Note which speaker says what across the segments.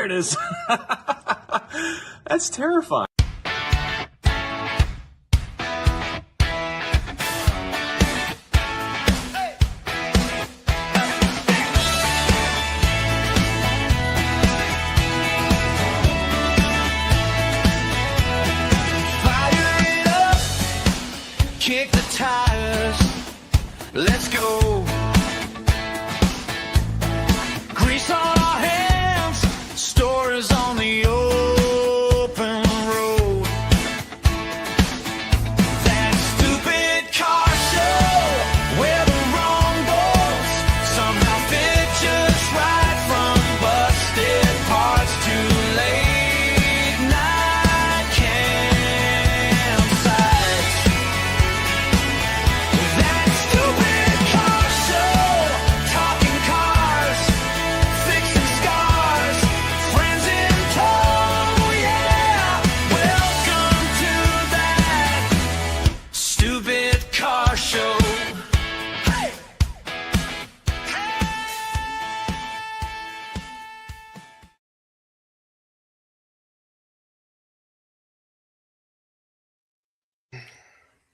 Speaker 1: There it is. That's terrifying.
Speaker 2: Kick the tires, let's go. Grease on our hands, stories on the open road. That stupid car show where the wrong bolts somehow fit just right, from busted parts to late night campsites. That stupid car show, talking cars, fixing scars, friends in tow, yeah. Welcome to that stupid car show. Hey!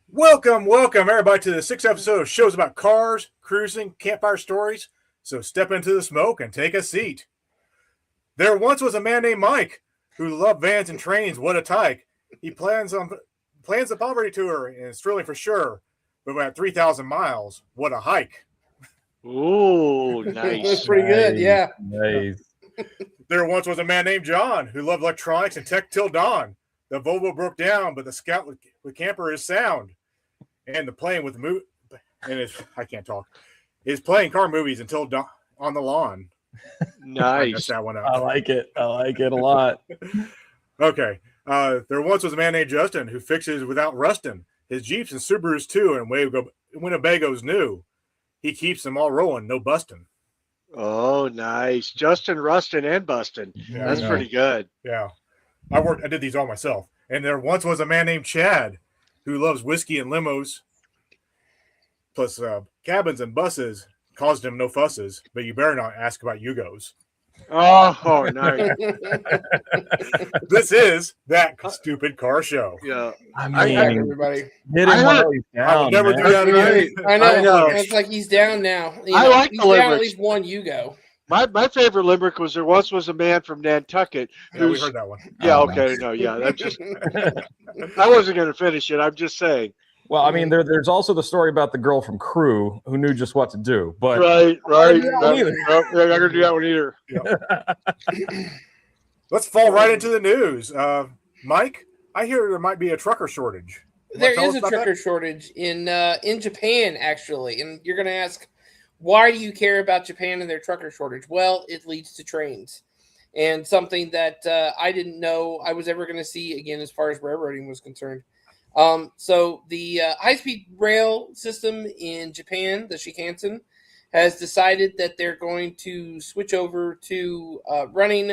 Speaker 3: Welcome, everybody, to the 6th episode of shows about cars, cruising, campfire stories. So step into the smoke and take a seat. There once was a man named Mike who loved vans and trains. What a tyke! He plans the poverty tour, and it's thrilling for sure. But at 3,000 miles, what a hike!
Speaker 4: Ooh,
Speaker 5: That's
Speaker 4: nice.
Speaker 5: pretty good, yeah.
Speaker 6: Nice.
Speaker 3: There once was a man named John who loved electronics and tech till dawn. The Volvo broke down, but the Scout with camper is sound. And the plane with I can't talk. Is playing car movies until dawn on the lawn. I
Speaker 4: Nice.
Speaker 3: messed that one up.
Speaker 6: I like it. I like it a lot.
Speaker 3: Okay. There once was a man named Justin who fixes without rusting. His Jeeps and Subarus too, and Winnebago's new. He keeps them all rolling, no busting.
Speaker 4: Oh, nice. Justin Rustin and Bustin.
Speaker 3: Yeah,
Speaker 4: That's pretty good.
Speaker 3: Yeah. I did these all myself. And there once was a man named Chad who loves whiskey and limos. Plus cabins and buses caused him no fusses, but you better not ask about Yugos.
Speaker 4: Oh, nice.
Speaker 3: This is that stupid car show.
Speaker 4: Yeah.
Speaker 6: I
Speaker 5: Hi,
Speaker 6: mean,
Speaker 5: everybody.
Speaker 6: hit him
Speaker 4: I
Speaker 6: while
Speaker 4: heard-
Speaker 6: he's
Speaker 3: I will
Speaker 6: down.
Speaker 3: never
Speaker 6: man.
Speaker 3: do that again.
Speaker 5: I know.
Speaker 4: know.
Speaker 5: It's like he's down now.
Speaker 4: I like
Speaker 5: he's
Speaker 4: the
Speaker 5: down at
Speaker 4: limericks.
Speaker 5: least one Yugo.
Speaker 4: My favorite limerick was there once was a man from Nantucket
Speaker 3: Yeah, we
Speaker 4: who's
Speaker 3: heard that one.
Speaker 4: yeah,
Speaker 6: Oh,
Speaker 4: okay, no, yeah, that's just I wasn't gonna finish it. I'm just saying.
Speaker 6: Well, I mean, there's also the story about the girl from Crew who knew just what to do. But
Speaker 4: Right.
Speaker 6: Yeah,
Speaker 4: No,
Speaker 6: either.
Speaker 4: no, yeah, I'm not gonna do that one either.
Speaker 3: Let's fall right into the news. Mike, I hear there might be a trucker shortage. You wanna
Speaker 5: There
Speaker 3: tell
Speaker 5: is
Speaker 3: us
Speaker 5: a
Speaker 3: about
Speaker 5: trucker
Speaker 3: that?
Speaker 5: shortage in Japan, actually. And you're going to ask, why do you care about Japan and their trucker shortage? Well, it leads to trains. And something that I didn't know I was ever going to see again as far as railroading was concerned. So the high-speed rail system in Japan, the Shinkansen, has decided that they're going to switch over to running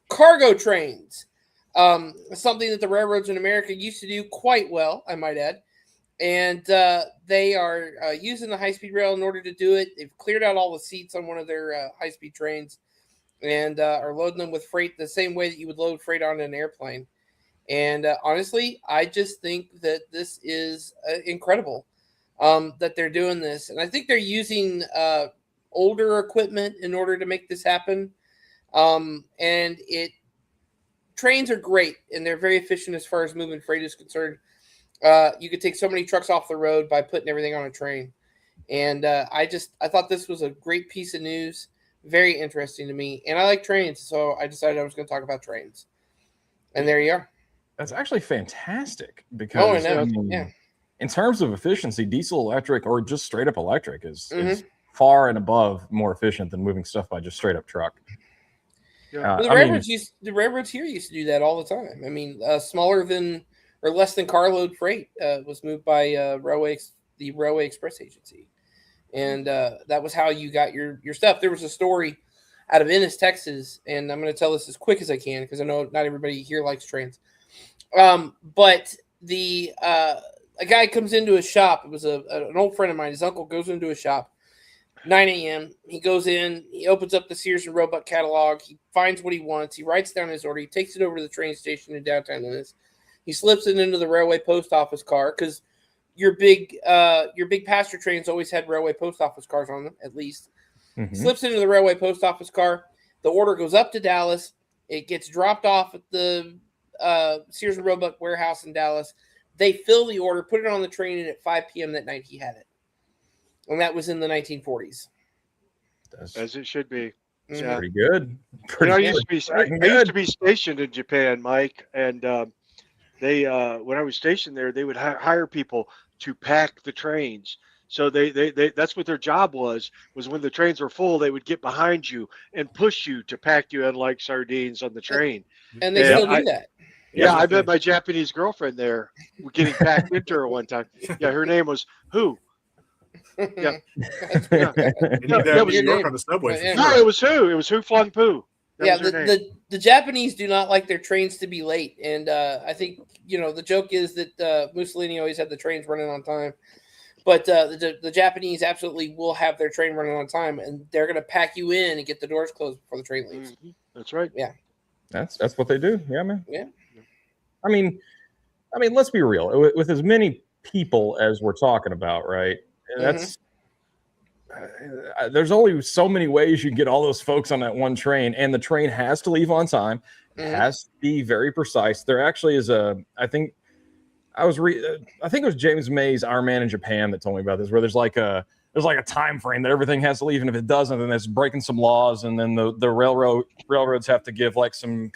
Speaker 5: cargo trains. Something that the railroads in America used to do quite well, I might add. And they are using the high-speed rail in order to do it. They've cleared out all the seats on one of their high-speed trains and are loading them with freight the same way that you would load freight on an airplane. And honestly, I just think that this is incredible that they're doing this. And I think they're using older equipment in order to make this happen. And trains are great, and they're very efficient as far as moving freight is concerned. You could take so many trucks off the road by putting everything on a train. And I thought this was a great piece of news. Very interesting to me. And I like trains, so I decided I was going to talk about trains. And there you are.
Speaker 6: that's actually fantastic because
Speaker 5: I know.
Speaker 6: I mean,
Speaker 5: Yeah.
Speaker 6: in terms of efficiency, diesel electric or just straight up electric is
Speaker 5: Mm-hmm.
Speaker 6: far and above more efficient than moving stuff by just straight up truck.
Speaker 4: Yeah.
Speaker 5: Well, the railroads here used to do that all the time. I mean, smaller than or less than carload freight was moved by the Railway Express Agency, and that was how you got your stuff. There was a story out of Ennis, Texas, and I'm going to tell this as quick as I can because I know not everybody here likes trains. But a guy comes into a shop. It was an old friend of mine. His uncle goes into a shop, 9 a.m. He goes in, he opens up the Sears and Roebuck catalog, he finds what he wants, he writes down his order, he takes it over to the train station in downtown Ennis. He slips it into the railway post office car because your big passenger trains always had railway post office cars on them, at least.
Speaker 6: Mhm.
Speaker 5: Slips into the railway post office car. The order goes up to Dallas. It gets dropped off at the Sears and Roebuck warehouse in Dallas. They fill the order, put it on the train, and at 5 p.m. that night he had it. And that was in the 1940s.
Speaker 6: That's
Speaker 4: As it should be. Yeah.
Speaker 6: pretty good.
Speaker 4: You
Speaker 6: Pretty
Speaker 4: know, I
Speaker 6: good.
Speaker 4: used to be stationed in Japan, Mike, and they when I was stationed there, they would hire people to pack the trains. So they that's what their job was when the trains were full, they would get behind you and push you to pack you in like sardines on the train.
Speaker 5: And they
Speaker 4: Yeah,
Speaker 5: still do that.
Speaker 4: Yeah, I met my Japanese girlfriend there getting packed into her one time. Yeah, her name was who? Yeah.
Speaker 5: That's
Speaker 4: Yeah.
Speaker 3: You need
Speaker 4: Yeah,
Speaker 3: that in
Speaker 4: was
Speaker 3: New
Speaker 5: your
Speaker 3: York
Speaker 5: name.
Speaker 3: on the subway. For
Speaker 5: Yeah.
Speaker 4: No,
Speaker 3: sure.
Speaker 4: it was who? It was Who Flung Poo. That
Speaker 5: Yeah,
Speaker 4: was her name.
Speaker 5: the Japanese do not like their trains to be late. And I think, the joke is that Mussolini always had the trains running on time. But the Japanese absolutely will have their train running on time, and they're going to pack you in and get the doors closed before the train leaves.
Speaker 4: Mhm. That's right.
Speaker 6: That's what they do. Yeah, man.
Speaker 5: Yeah.
Speaker 6: I mean, let's be real. With as many people as we're talking about, right? That's there's only so many ways you can get all those folks on that one train, and the train has to leave on time. It
Speaker 5: Mhm.
Speaker 6: has to be very precise. There actually is I think it was James May's Our Man in Japan that told me about this, where there's like a time frame that everything has to leave, and if it doesn't, then it's breaking some laws, and then the railroads have to give like some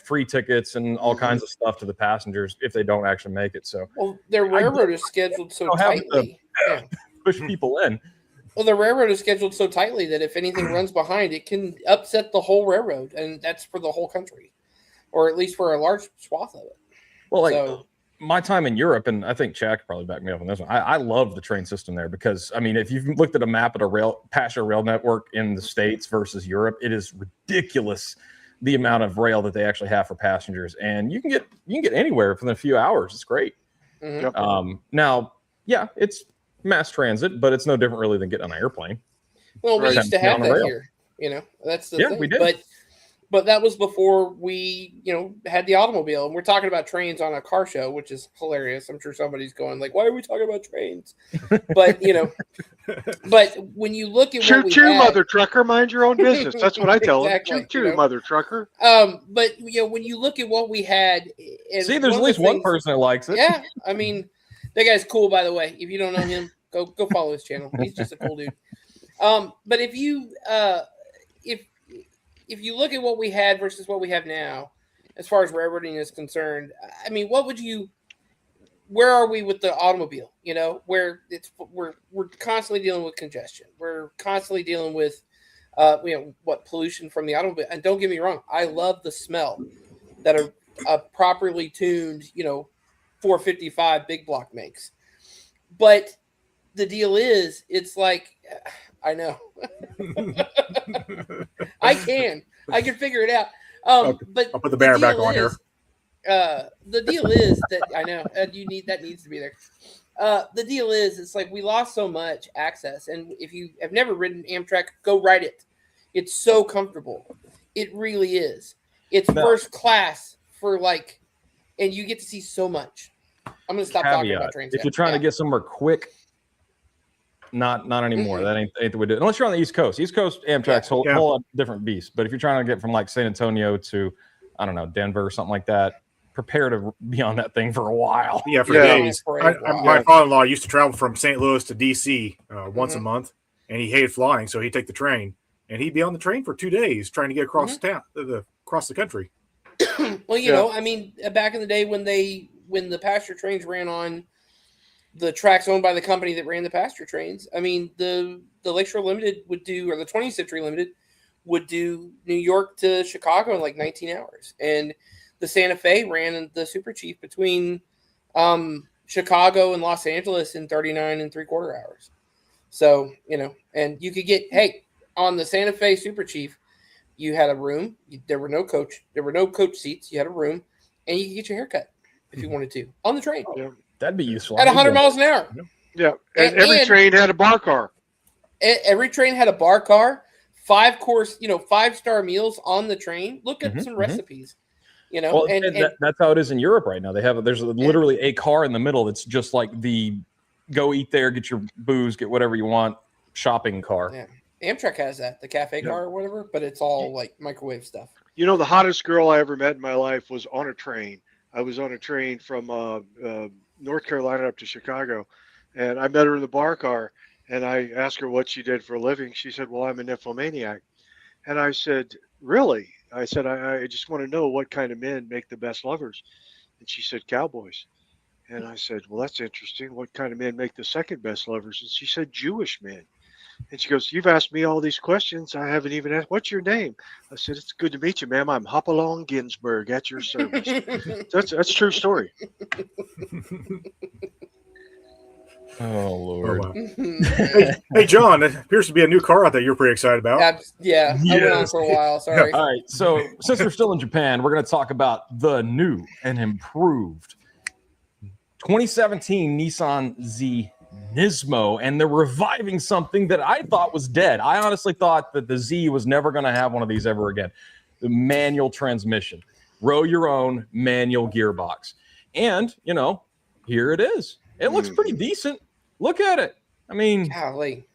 Speaker 6: free tickets and all kinds of stuff to the passengers if they don't actually make it. So
Speaker 5: Well, their railroad is scheduled so
Speaker 6: don't have to-
Speaker 5: tightly. Yeah.
Speaker 6: push people in.
Speaker 5: Well, the railroad is scheduled so tightly that if anything runs behind, it can upset the whole railroad, and that's for the whole country, or at least for a large swath of it.
Speaker 6: Well, like
Speaker 5: So-
Speaker 6: my time in Europe, and I think Chad could probably back me up on this one. I love the train system there because, I mean, if you've looked at a map of a passenger rail network in the States versus Europe, it is ridiculous the amount of rail that they actually have for passengers, and you can get anywhere within a few hours. It's great.
Speaker 5: Mhm.
Speaker 6: Now, yeah, it's mass transit, but it's no different really than getting on an airplane.
Speaker 5: Well, we
Speaker 4: Right.
Speaker 5: used to
Speaker 6: Be on
Speaker 5: have
Speaker 6: the
Speaker 5: that
Speaker 6: rail.
Speaker 5: here. That's the
Speaker 6: Yeah,
Speaker 5: thing.
Speaker 6: we did.
Speaker 5: But that was before we, had the automobile. And we're talking about trains on a car show, which is hilarious. I'm sure somebody's going like, "Why are we talking about trains?" But but when you look at what
Speaker 4: Choo
Speaker 5: we
Speaker 4: choo,
Speaker 5: had,
Speaker 4: mother trucker, mind your own business. That's what I tell
Speaker 5: Exactly,
Speaker 4: them. Choo choo, mother trucker.
Speaker 5: but when you look at what we had, and
Speaker 6: See, there's at
Speaker 5: one of
Speaker 6: least
Speaker 5: the
Speaker 6: one
Speaker 5: things-
Speaker 6: person that likes it.
Speaker 5: Yeah, I mean, that guy's cool. By the way, if you don't know him, go follow his channel. He's just a cool dude. But if you if you look at what we had versus what we have now, as far as railroading is concerned, I mean, where are we with the automobile? Where we're constantly dealing with congestion. We're constantly dealing with pollution from the automobile. And don't get me wrong, I love the smell that a properly tuned 455 big block makes. But the deal is, it's like, I know. I can figure it out. But
Speaker 3: I'll put the banner back on here.
Speaker 5: The deal is that I know that needs to be there. The deal is, it's like we lost so much access, and if you have never ridden Amtrak, go ride it. It's so comfortable. It really is. It's first class and you get to see so much. I'm gonna stop talking about trains.
Speaker 6: If you're trying to get somewhere quick, not anymore.
Speaker 5: Mm-mm.
Speaker 6: That ain't the way to do it. Unless you're on the East Coast. East Coast Amtrak's whole lot different beast. But if you're trying to get from like San Antonio to, I don't know, Denver or something like that, prepare to be on that thing for a while.
Speaker 3: Yeah, for
Speaker 4: Yeah.
Speaker 3: days.
Speaker 5: For a while.
Speaker 3: My father-in-law used to travel from St. Louis to D.C. Once a
Speaker 5: Mhm.
Speaker 3: month, and he hated flying, so he'd take the train, and he'd be on the train for 2 days trying to get across town, across the country.
Speaker 5: Well, I mean, back in the day when the passenger trains ran on the tracks owned by the company that ran the passenger trains, I mean, the Lakeshore Limited would do, or the 20th Century Limited would do New York to Chicago in like 19 hours. And the Santa Fe ran the Super Chief between Chicago and Los Angeles in 39 and 3/4 hours. So, and you could get, on the Santa Fe Super Chief, you had a room. There were no coach seats. You had a room, and you could get your haircut if you wanted to on the train
Speaker 4: Yeah.
Speaker 6: That'd be useful.
Speaker 5: at 100 miles an hour.
Speaker 4: Yeah. And every
Speaker 5: And-
Speaker 4: train had a bar car.
Speaker 5: Every train had a bar car, 5-course, 5-star meals on the train. Look at some recipes,
Speaker 6: Well,
Speaker 5: and
Speaker 6: that's how it is in Europe right now. There's literally a car in the middle that's just like the go eat there, get your booze, get whatever you want shopping car.
Speaker 5: yeah. Amtrak has that, the cafe car or whatever, but it's all like microwave stuff.
Speaker 4: The hottest girl I ever met in my life was on a train. I was on a train from North Carolina up to Chicago, and I met her in the bar car, and I asked her what she did for a living. She said, well, I'm a nymphomaniac. And I said, really? I said, I just want to know what kind of men make the best lovers. And she said, cowboys. And I said, well, that's interesting. What kind of men make the second best lovers? And she said, Jewish men. And she goes, you've asked me all these questions. I haven't even asked, what's your name? I said, it's good to meet you, ma'am. I'm Hopalong Ginsburg at your service. That's a true story.
Speaker 6: Oh, Lord.
Speaker 3: Oh, wow. Hey, John, it appears to be a new car out there you're pretty excited about.
Speaker 5: I went on for a while. Sorry.
Speaker 6: All right. So since we're still in Japan, we're going to talk about the new and improved 2017 Nissan Z Nismo, and they're reviving something that I thought was dead. I honestly thought that the Z was never going to have one of these ever again. The manual transmission, row your own manual gearbox. And, here it is. It looks pretty decent. Look at it. I mean,
Speaker 5: golly.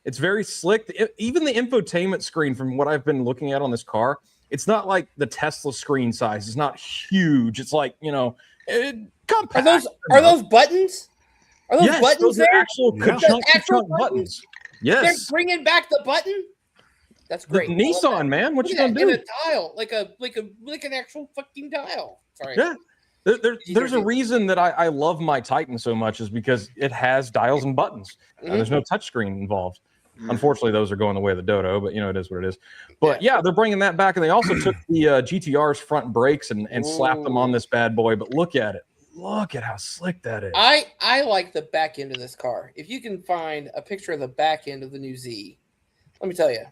Speaker 6: It's very slick. Even the infotainment screen, from what I've been looking at on this car, it's not like the Tesla screen size. It's not huge. It's like, compact.
Speaker 5: Are those buttons? Are those buttons
Speaker 6: those
Speaker 5: there?
Speaker 6: Are actual ka-chunk buttons. Yes.
Speaker 5: They're bringing back the button? That's great.
Speaker 6: The Nissan, man. What you gonna do?
Speaker 5: In a dial, like an actual fucking dial. Sorry.
Speaker 6: Yeah. There's a reason that I love my Titan so much, is because it has dials and buttons. There's no touchscreen involved. Unfortunately, those are going the way of the Dodo, but it is what it is. But yeah, they're bringing that back, and they also took the GTR's front brakes and slapped them on this bad boy. But look at it. Look at how slick that is.
Speaker 5: I like the back end of this car. If you can find a picture of the back end of the new Z, let me tell you,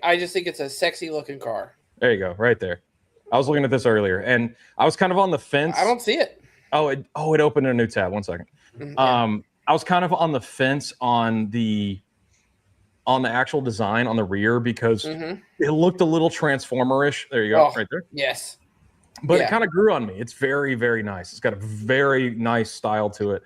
Speaker 5: I just think it's a sexy looking car.
Speaker 6: There you go, right there. I was looking at this earlier, and I was kind of on the fence.
Speaker 5: I don't see it.
Speaker 6: It opened in a new tab. 1 second. I was kind of on the fence on the actual design on the rear, because it looked a little Transformer-ish. There you go, right there.
Speaker 5: Yes.
Speaker 6: But it kind of grew on me. It's very, very nice. It's got a very nice style to it.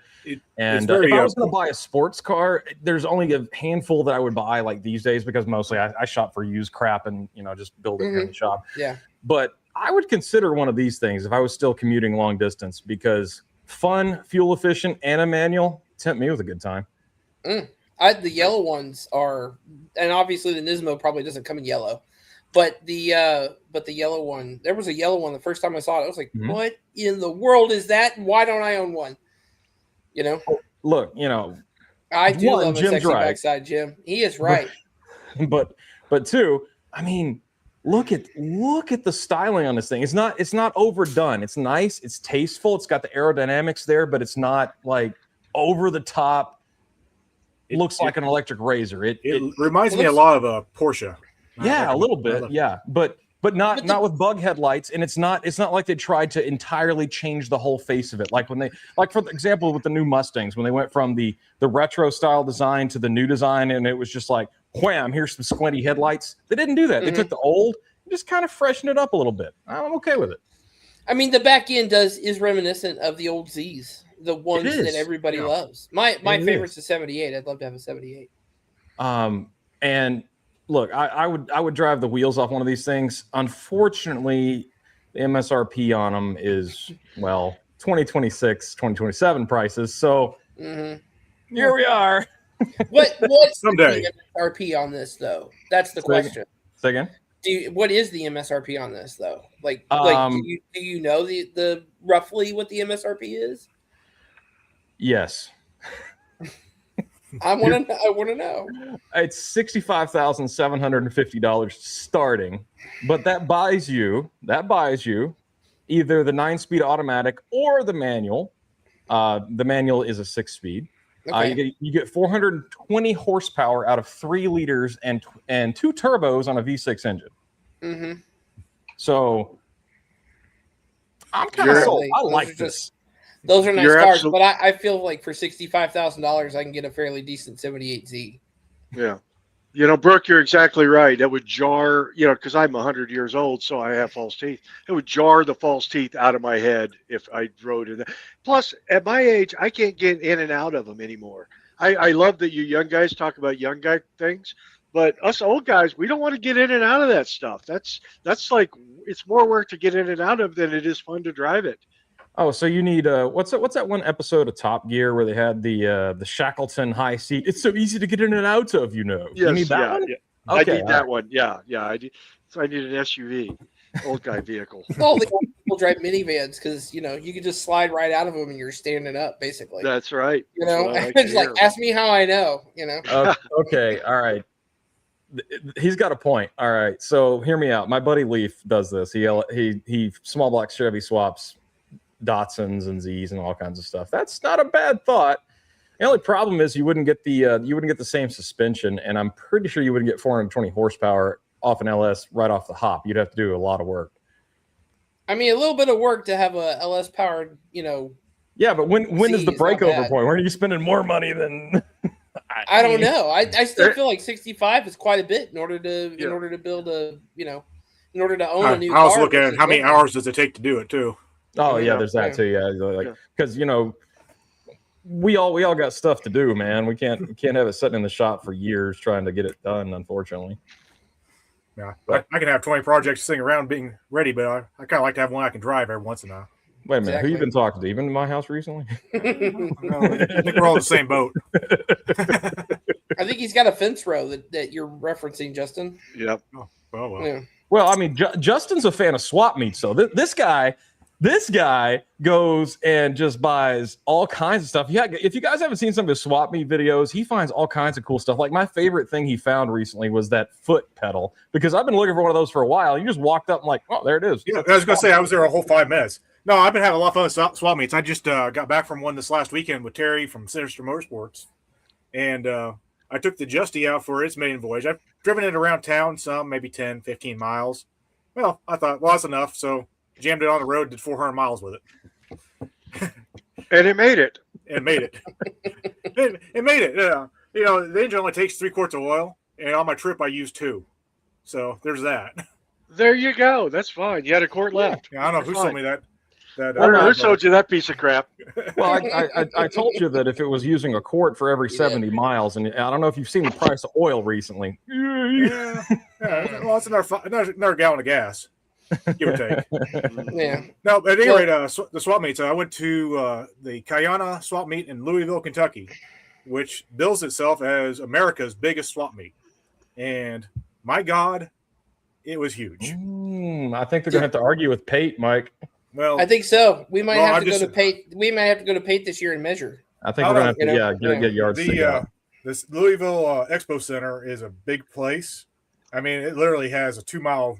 Speaker 6: And if I was going to buy a sports car, there's only a handful that I would buy like these days, because mostly I shop for used crap and, just build it in the shop.
Speaker 5: Yeah.
Speaker 6: But I would consider one of these things if I was still commuting long distance, because fun, fuel efficient, and a manual tempt me with a good time.
Speaker 5: The yellow ones are, and obviously the Nismo probably doesn't come in yellow. But the yellow one, there was a yellow one the first time I saw it. I was like, what in the world is that? Why don't I own one?
Speaker 6: Look,
Speaker 5: I do love a
Speaker 6: Jim's
Speaker 5: sexy
Speaker 6: right.
Speaker 5: backside, Jim. He is right.
Speaker 6: But two, I mean, look at the styling on this thing. It's not overdone. It's nice. It's tasteful. It's got the aerodynamics there, but it's not like over the top. It looks like an electric razor. It
Speaker 3: reminds me a lot of a Porsche.
Speaker 6: Yeah, a little bit. Yeah, but not with bug headlights, and it's not like they tried to entirely change the whole face of it. Like for example, with the new Mustangs, when they went from the retro style design to the new design, and it was just like, wham, here's some squinty headlights. They didn't do that. They took the old and just kind of freshened it up a little bit. I'm okay with it.
Speaker 5: I mean, the back end is reminiscent of the old Zs, the ones that everybody loves. My favorite's the 78. I'd love to have a 78.
Speaker 6: And look, I would drive the wheels off one of these things. Unfortunately, the MSRP on them is, 2026, 2027 prices. So here we are.
Speaker 5: What's
Speaker 3: Someday.
Speaker 5: the MSRP on this, though? That's the question.
Speaker 6: Say again?
Speaker 5: What is the MSRP on this, though? Do you know the roughly what the MSRP is?
Speaker 6: Yes.
Speaker 5: I want to know.
Speaker 6: It's $65,750 starting, but that buys you either the 9-speed automatic or the manual. The manual is a 6-speed.
Speaker 5: Okay.
Speaker 6: You get 420 horsepower out of 3 liters and 2 turbos on a V6 engine. So I'm kind of sold. I like this.
Speaker 5: Those are nice cars, but I feel like for $65,000, I can get a fairly decent 78Z.
Speaker 4: Yeah. You know, Brooke, you're exactly right. That would jar, because I'm 100 years old, so I have false teeth. It would jar the false teeth out of my head if I rode in that. Plus, at my age, I can't get in and out of them anymore. I love that you young guys talk about young guy things, but us old guys, we don't want to get in and out of that stuff. That's like it's more work to get in and out of than it is fun to drive it.
Speaker 6: Oh, so you need what's that one episode of Top Gear where they had the Shackleton high seat? It's so easy to get in and out of, you know.
Speaker 4: Yes,
Speaker 6: You need that
Speaker 4: yeah,
Speaker 6: one?
Speaker 4: yeah.
Speaker 6: Okay,
Speaker 4: I need that one. Yeah, yeah. I need. So I need an SUV, old guy vehicle.
Speaker 5: All the old people drive minivans because you can just slide right out of them and you're standing up basically.
Speaker 4: That's right.
Speaker 5: You
Speaker 4: That's
Speaker 5: know,
Speaker 4: what I like to
Speaker 5: it's like
Speaker 4: hear.
Speaker 5: ask me how I know.
Speaker 6: Okay, all right. He's got a point. All right, so hear me out. My buddy Leaf does this. He small block Chevy swaps Datsuns and Z's and all kinds of stuff. That's not a bad thought. The only problem is you wouldn't get the same suspension, and I'm pretty sure you wouldn't get 420 horsepower off an LS right off the hop. You'd have to do a lot of work.
Speaker 5: I mean, a little bit of work to have a LS powered,
Speaker 6: Yeah, but when is the
Speaker 5: it's not
Speaker 6: breakover
Speaker 5: bad.
Speaker 6: point? When are you spending more money than?
Speaker 5: I don't know. I still feel like 65 is quite a bit in order to build a in order to own a new
Speaker 3: I also
Speaker 5: car.
Speaker 3: look at
Speaker 5: versus
Speaker 3: how many
Speaker 5: renting.
Speaker 3: hours does it take to do it too.
Speaker 6: Oh yeah,
Speaker 4: Yeah,
Speaker 6: there's that
Speaker 5: yeah.
Speaker 6: too. Yeah, like because we all got stuff to do, man. We can't have it sitting in the shop for years trying to get it done. Unfortunately.
Speaker 3: Yeah, I can have 20 projects sitting around being ready, but I kind of like to have one I can drive every once in a while.
Speaker 6: Wait a minute, who you
Speaker 5: Exactly.
Speaker 6: been talking to? You been to my house recently?
Speaker 3: I think we're all in the same boat.
Speaker 5: I think he's got a fence row that you're referencing, Justin.
Speaker 4: Yep.
Speaker 3: Oh, well.
Speaker 5: Yeah.
Speaker 6: Well, I mean, Justin's a fan of swap meets, so this guy goes and just buys all kinds of stuff. Yeah, if you guys haven't seen some of his swap meet videos, he finds all kinds of cool stuff. Like my favorite thing he found recently was that foot pedal, because I've been looking for one of those for a while. You just walked up and like, oh, there it is.
Speaker 3: Yeah, I was going to say I was there a whole 5 minutes. No, I've been having a lot of fun with swap meets. I just got back from one this last weekend with Terry from Sinister Motorsports, and I took the Justy out for its maiden voyage. I've driven it around town some, maybe 10, 15 miles. Well, I thought, well, that's enough, so jammed it on the road, did 400 miles with it.
Speaker 4: And it made it.
Speaker 3: And made it. it made it. The engine only takes 3 quarts of oil, and on my trip I used 2. So there's that.
Speaker 4: There you go. That's fine. You had a quart left.
Speaker 3: Yeah, I don't know who
Speaker 4: That's
Speaker 3: sold
Speaker 4: fine.
Speaker 3: me that.
Speaker 4: I don't know who sold you that piece of crap.
Speaker 6: Well, I told you that if it was using a quart for every 70 miles, and I don't know if you've seen the price of oil recently.
Speaker 3: Yeah. Well, it's another gallon of gas, give or take.
Speaker 5: Yeah.
Speaker 3: No, but at any rate, the swap meets. I went to the Kayana swap meet in Louisville, Kentucky, which bills itself as America's biggest swap meet. And my God, it was huge.
Speaker 6: I think they're gonna have to argue with Pate, Mike.
Speaker 3: Well,
Speaker 5: I think so. We might
Speaker 3: Well,
Speaker 5: have to
Speaker 3: I'm
Speaker 5: go
Speaker 3: just-
Speaker 5: to Pate. We might have to go to Pate this year and measure.
Speaker 6: I think
Speaker 3: I
Speaker 6: we're gonna have
Speaker 5: don't
Speaker 6: to
Speaker 5: know.
Speaker 6: get yardstick out.
Speaker 3: this Louisville Expo Center is a big place. I mean, it literally has a 2-mile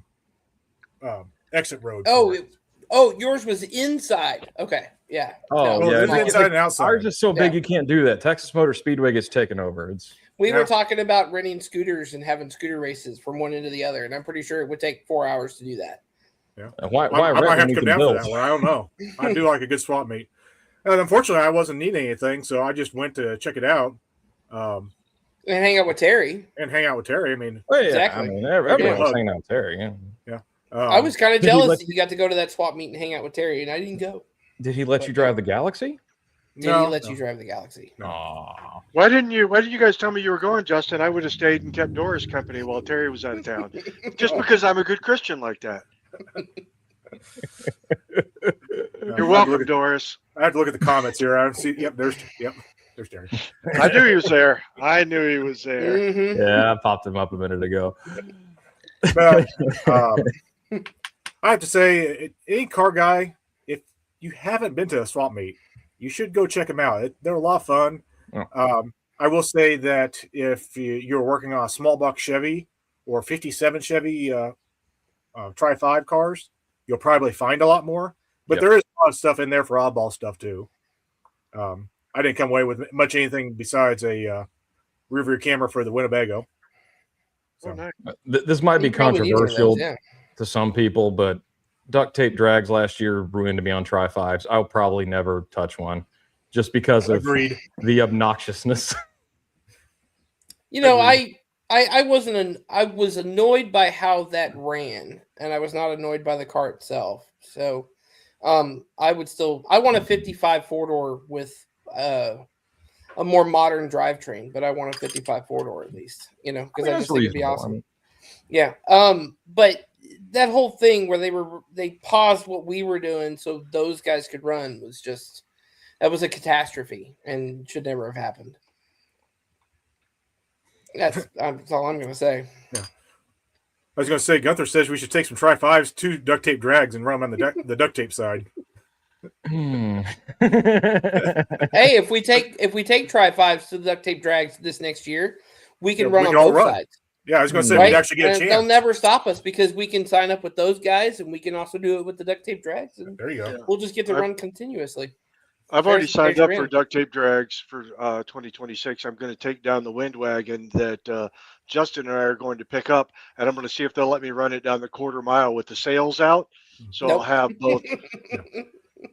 Speaker 3: exit road.
Speaker 5: Yours was inside. Okay. Yeah.
Speaker 6: Oh,
Speaker 3: Well,
Speaker 6: yeah.
Speaker 3: it's inside and outside.
Speaker 6: Ours is so big
Speaker 5: Yeah.
Speaker 6: you can't do that. Texas Motor Speedway gets taken over.
Speaker 5: We were
Speaker 3: Yeah.
Speaker 5: talking about renting scooters and having scooter races from one end to the other, and I'm pretty sure it would take 4 hours to do that.
Speaker 6: Why
Speaker 3: I
Speaker 6: rent
Speaker 3: might have
Speaker 6: when
Speaker 3: to
Speaker 6: you
Speaker 3: come
Speaker 6: can
Speaker 3: down for
Speaker 6: build?
Speaker 3: that one. I don't know. I do like a good swap meet. And unfortunately, I wasn't needing anything, so I just went to check it out
Speaker 5: And hang out with Terry.
Speaker 3: and hang out with Terry. I mean,
Speaker 6: Well, yeah,
Speaker 5: Exactly.
Speaker 6: I mean, everyone
Speaker 3: Yeah.
Speaker 6: was hanging out with Terry. Yeah.
Speaker 5: I was kind of
Speaker 6: did he
Speaker 5: jealous
Speaker 6: let
Speaker 5: that you got to go to that swap meet and hang out with Terry, and I didn't go.
Speaker 6: Did he let you drive the Galaxy?
Speaker 5: Did he let you drive the Galaxy?
Speaker 6: Aw.
Speaker 4: Why didn't you guys tell me you were going, Justin? I would have stayed and kept Doris company while Terry was out of town. Just because I'm a good Christian like that. You're welcome, Doris.
Speaker 3: I have to look at the comments here. I see. There's Terry.
Speaker 4: I knew he was there. I knew he was there.
Speaker 5: Mm-hmm.
Speaker 6: Yeah, I popped him up a minute ago.
Speaker 3: Well, I have to say, any car guy, if you haven't been to a swap meet, you should go check them out. They're a lot of fun.
Speaker 6: Oh.
Speaker 3: I will say that if you're working on a small block Chevy or 57 Chevy Tri-5 cars, you'll probably find a lot more. But
Speaker 6: Yep.
Speaker 3: there is a lot of stuff in there for oddball stuff too. I didn't come away with much anything besides a rear view camera for the Winnebago.
Speaker 4: Oh, nice.
Speaker 6: This might be
Speaker 5: You probably need one of those,
Speaker 6: controversial
Speaker 5: yeah.
Speaker 6: to some people, but duct tape drags last year ruined me on Tri-5s. I'll probably never touch one just because of
Speaker 3: Agreed.
Speaker 6: the obnoxiousness.
Speaker 5: You know,
Speaker 3: Agreed.
Speaker 5: I I was annoyed by how that ran, and I was not annoyed by the car itself. So, I would still I want a 55 four door with a more modern drivetrain, but I want a 55 four door at least. You know,
Speaker 6: I
Speaker 5: because
Speaker 6: mean,
Speaker 5: I
Speaker 6: that's
Speaker 5: just think it'd be
Speaker 6: reasonable. I
Speaker 5: awesome.
Speaker 6: mean,
Speaker 5: Yeah. But that whole thing where they paused what we were doing so those guys could run was just that was a catastrophe and should never have happened. That's all I'm gonna say.
Speaker 3: Yeah. I was going to say, Gunther says we should take some Tri-5s, 2 duct tape drags, and run them on the duct tape side.
Speaker 6: hmm.
Speaker 5: Hey, if we take Tri Fives to the duct tape drags this next year, we can
Speaker 3: Yeah,
Speaker 5: run
Speaker 3: we
Speaker 5: on
Speaker 3: can all
Speaker 5: both
Speaker 3: run.
Speaker 5: sides.
Speaker 3: Yeah, I was going to say
Speaker 5: Right?
Speaker 3: we'd actually get a
Speaker 5: And
Speaker 3: chance.
Speaker 5: they'll never stop us because we can sign up with those guys and we can also do it with the duct tape drags and
Speaker 3: There you go.
Speaker 4: Yeah.
Speaker 5: we'll just get to
Speaker 4: I've-
Speaker 5: run continuously.
Speaker 4: I've already
Speaker 5: There's-
Speaker 4: signed
Speaker 5: there's
Speaker 4: up
Speaker 5: your
Speaker 4: for
Speaker 5: in.
Speaker 4: duct tape drags for 2026. I'm going to take down the wind wagon that Justin and I are going to pick up, and I'm going to see if they'll let me run it down the quarter mile with the sails out. So I'll
Speaker 5: Nope.
Speaker 4: have both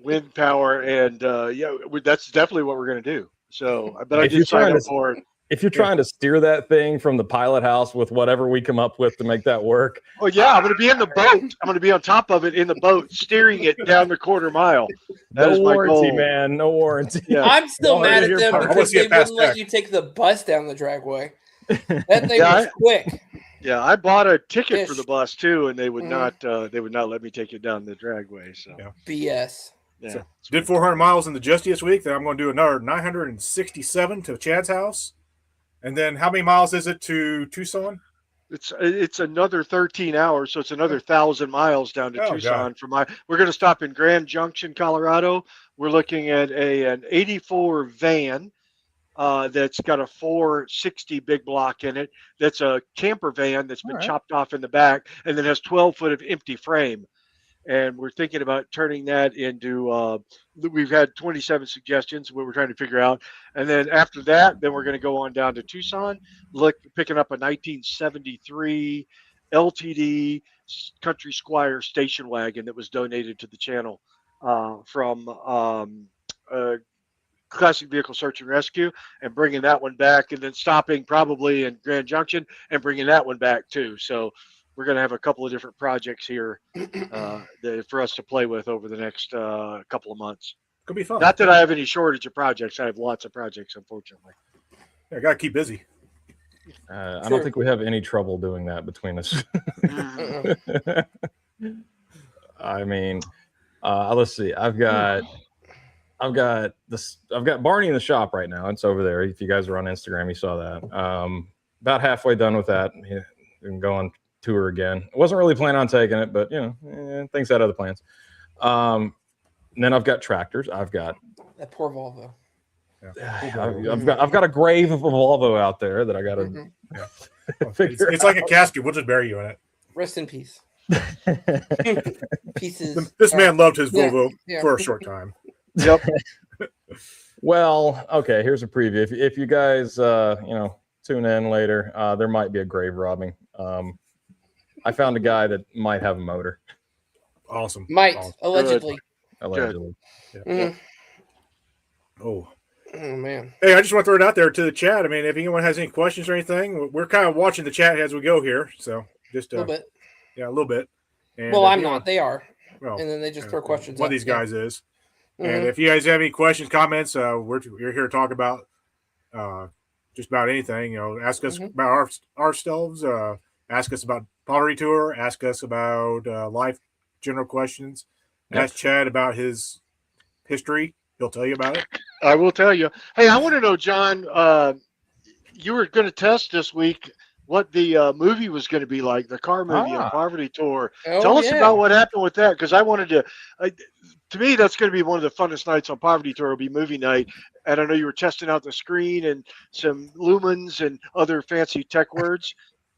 Speaker 4: wind power and that's definitely what we're going to do. So, but I
Speaker 6: If you're
Speaker 4: did sign
Speaker 6: trying
Speaker 4: up
Speaker 6: to-
Speaker 4: for it.
Speaker 6: If you're trying to steer that thing from the pilot house with whatever we come up with to make that work,
Speaker 4: Oh yeah, I'm going to be in the boat. I'm going to be on top of it in the boat, steering it down the quarter mile. That
Speaker 6: no
Speaker 4: is my
Speaker 6: warranty,
Speaker 4: goal.
Speaker 6: man. No warranty.
Speaker 4: Yeah.
Speaker 5: I'm still
Speaker 6: Well,
Speaker 5: mad at
Speaker 6: you're
Speaker 5: them
Speaker 6: fine. I
Speaker 3: wanna
Speaker 5: because
Speaker 3: see
Speaker 5: they
Speaker 3: it past
Speaker 5: wouldn't let
Speaker 3: tech.
Speaker 5: you take the bus down the dragway. That thing
Speaker 4: Yeah,
Speaker 5: was quick.
Speaker 4: Yeah, I bought a ticket for
Speaker 5: Ish.
Speaker 4: the bus too, and they would
Speaker 5: Mhm.
Speaker 4: not let me take it down the dragway. So
Speaker 3: Yeah.
Speaker 5: BS.
Speaker 4: yeah.
Speaker 3: So, did 400 miles in the Justy this week. Then I'm going to do another 967 to Chad's house. And then how many miles is it to Tucson?
Speaker 4: It's another 13 hours, so it's another 1,000 miles down to
Speaker 3: Oh,
Speaker 4: Tucson. We're going to stop in Grand Junction, Colorado. We're looking at an '84 van that's got a 460 big block in it. That's a camper van that's been
Speaker 6: All right.
Speaker 4: chopped off in the back, and then has 12 foot of empty frame. And we're thinking about turning that into. We've had 27 suggestions. What we're trying to figure out, and then after that, then we're going to go on down to Tucson, picking up a 1973 LTD Country Squire station wagon that was donated to the channel from Classic Vehicle Search and Rescue, and bringing that one back, and then stopping probably in Grand Junction and bringing that one back too. So we're going to have a couple of different projects here for us to play with over the next couple of months.
Speaker 3: Could be fun.
Speaker 4: Not that I have any shortage of projects. I have lots of projects, unfortunately.
Speaker 3: I got to keep busy.
Speaker 6: I
Speaker 5: Sure.
Speaker 6: don't think we have any trouble doing that between us.
Speaker 5: Uh-uh.
Speaker 6: I mean, let's see. I've got Barney in the shop right now. It's over there. If you guys are on Instagram, you saw that. About halfway done with that. Yeah, and go on tour again. I wasn't really planning on taking it, but things had other plans. And then I've got tractors. I've got
Speaker 5: That poor Volvo.
Speaker 6: I've got a grave of a Volvo out there that I got to
Speaker 5: Mhm.
Speaker 6: figure
Speaker 3: It's like a casket. We'll just bury you in it.
Speaker 5: Rest in peace. Pieces.
Speaker 3: This man loved his
Speaker 5: yeah,
Speaker 3: Volvo
Speaker 5: yeah.
Speaker 3: for a short time.
Speaker 4: Yep.
Speaker 6: Well, okay. Here's a preview. If you guys, tune in later, there might be a grave robbing. I found a guy that might have a motor,
Speaker 3: Awesome.
Speaker 5: Might
Speaker 3: Awesome.
Speaker 5: allegedly.
Speaker 6: allegedly.
Speaker 5: Mhm.
Speaker 3: Oh.
Speaker 5: Oh man.
Speaker 3: Hey, I just want to throw it out there to the chat. I mean, if anyone has any questions or anything, we're kind of watching the chat as we go here. So just
Speaker 5: A little bit.
Speaker 3: yeah, a little bit. And
Speaker 5: Well,
Speaker 3: if
Speaker 5: I'm
Speaker 3: anyone-
Speaker 5: not. They are.
Speaker 3: Well,
Speaker 5: And then they just throw questions.
Speaker 3: one of
Speaker 5: up.
Speaker 3: these guys is.
Speaker 5: Yeah.
Speaker 3: And
Speaker 5: Mhm.
Speaker 3: if you guys have any questions, comments, we're here to talk about just about anything. Ask us
Speaker 5: Mhm.
Speaker 3: about ourselves. Ask us about pottery tour. Ask us about life, general questions.
Speaker 6: Yep.
Speaker 3: Ask Chad about his history. He'll tell you about it.
Speaker 4: I will tell you. Hey, I want to know, John, you were going to test this week what the movie was going to be like, the car movie on Poverty Tour.
Speaker 5: Oh,
Speaker 4: Tell us
Speaker 5: yeah.
Speaker 4: about what happened with that, because I wanted to me, that's going to be one of the funnest nights on Poverty Tour, will be movie night. And I know you were testing out the screen and some lumens and other fancy tech words.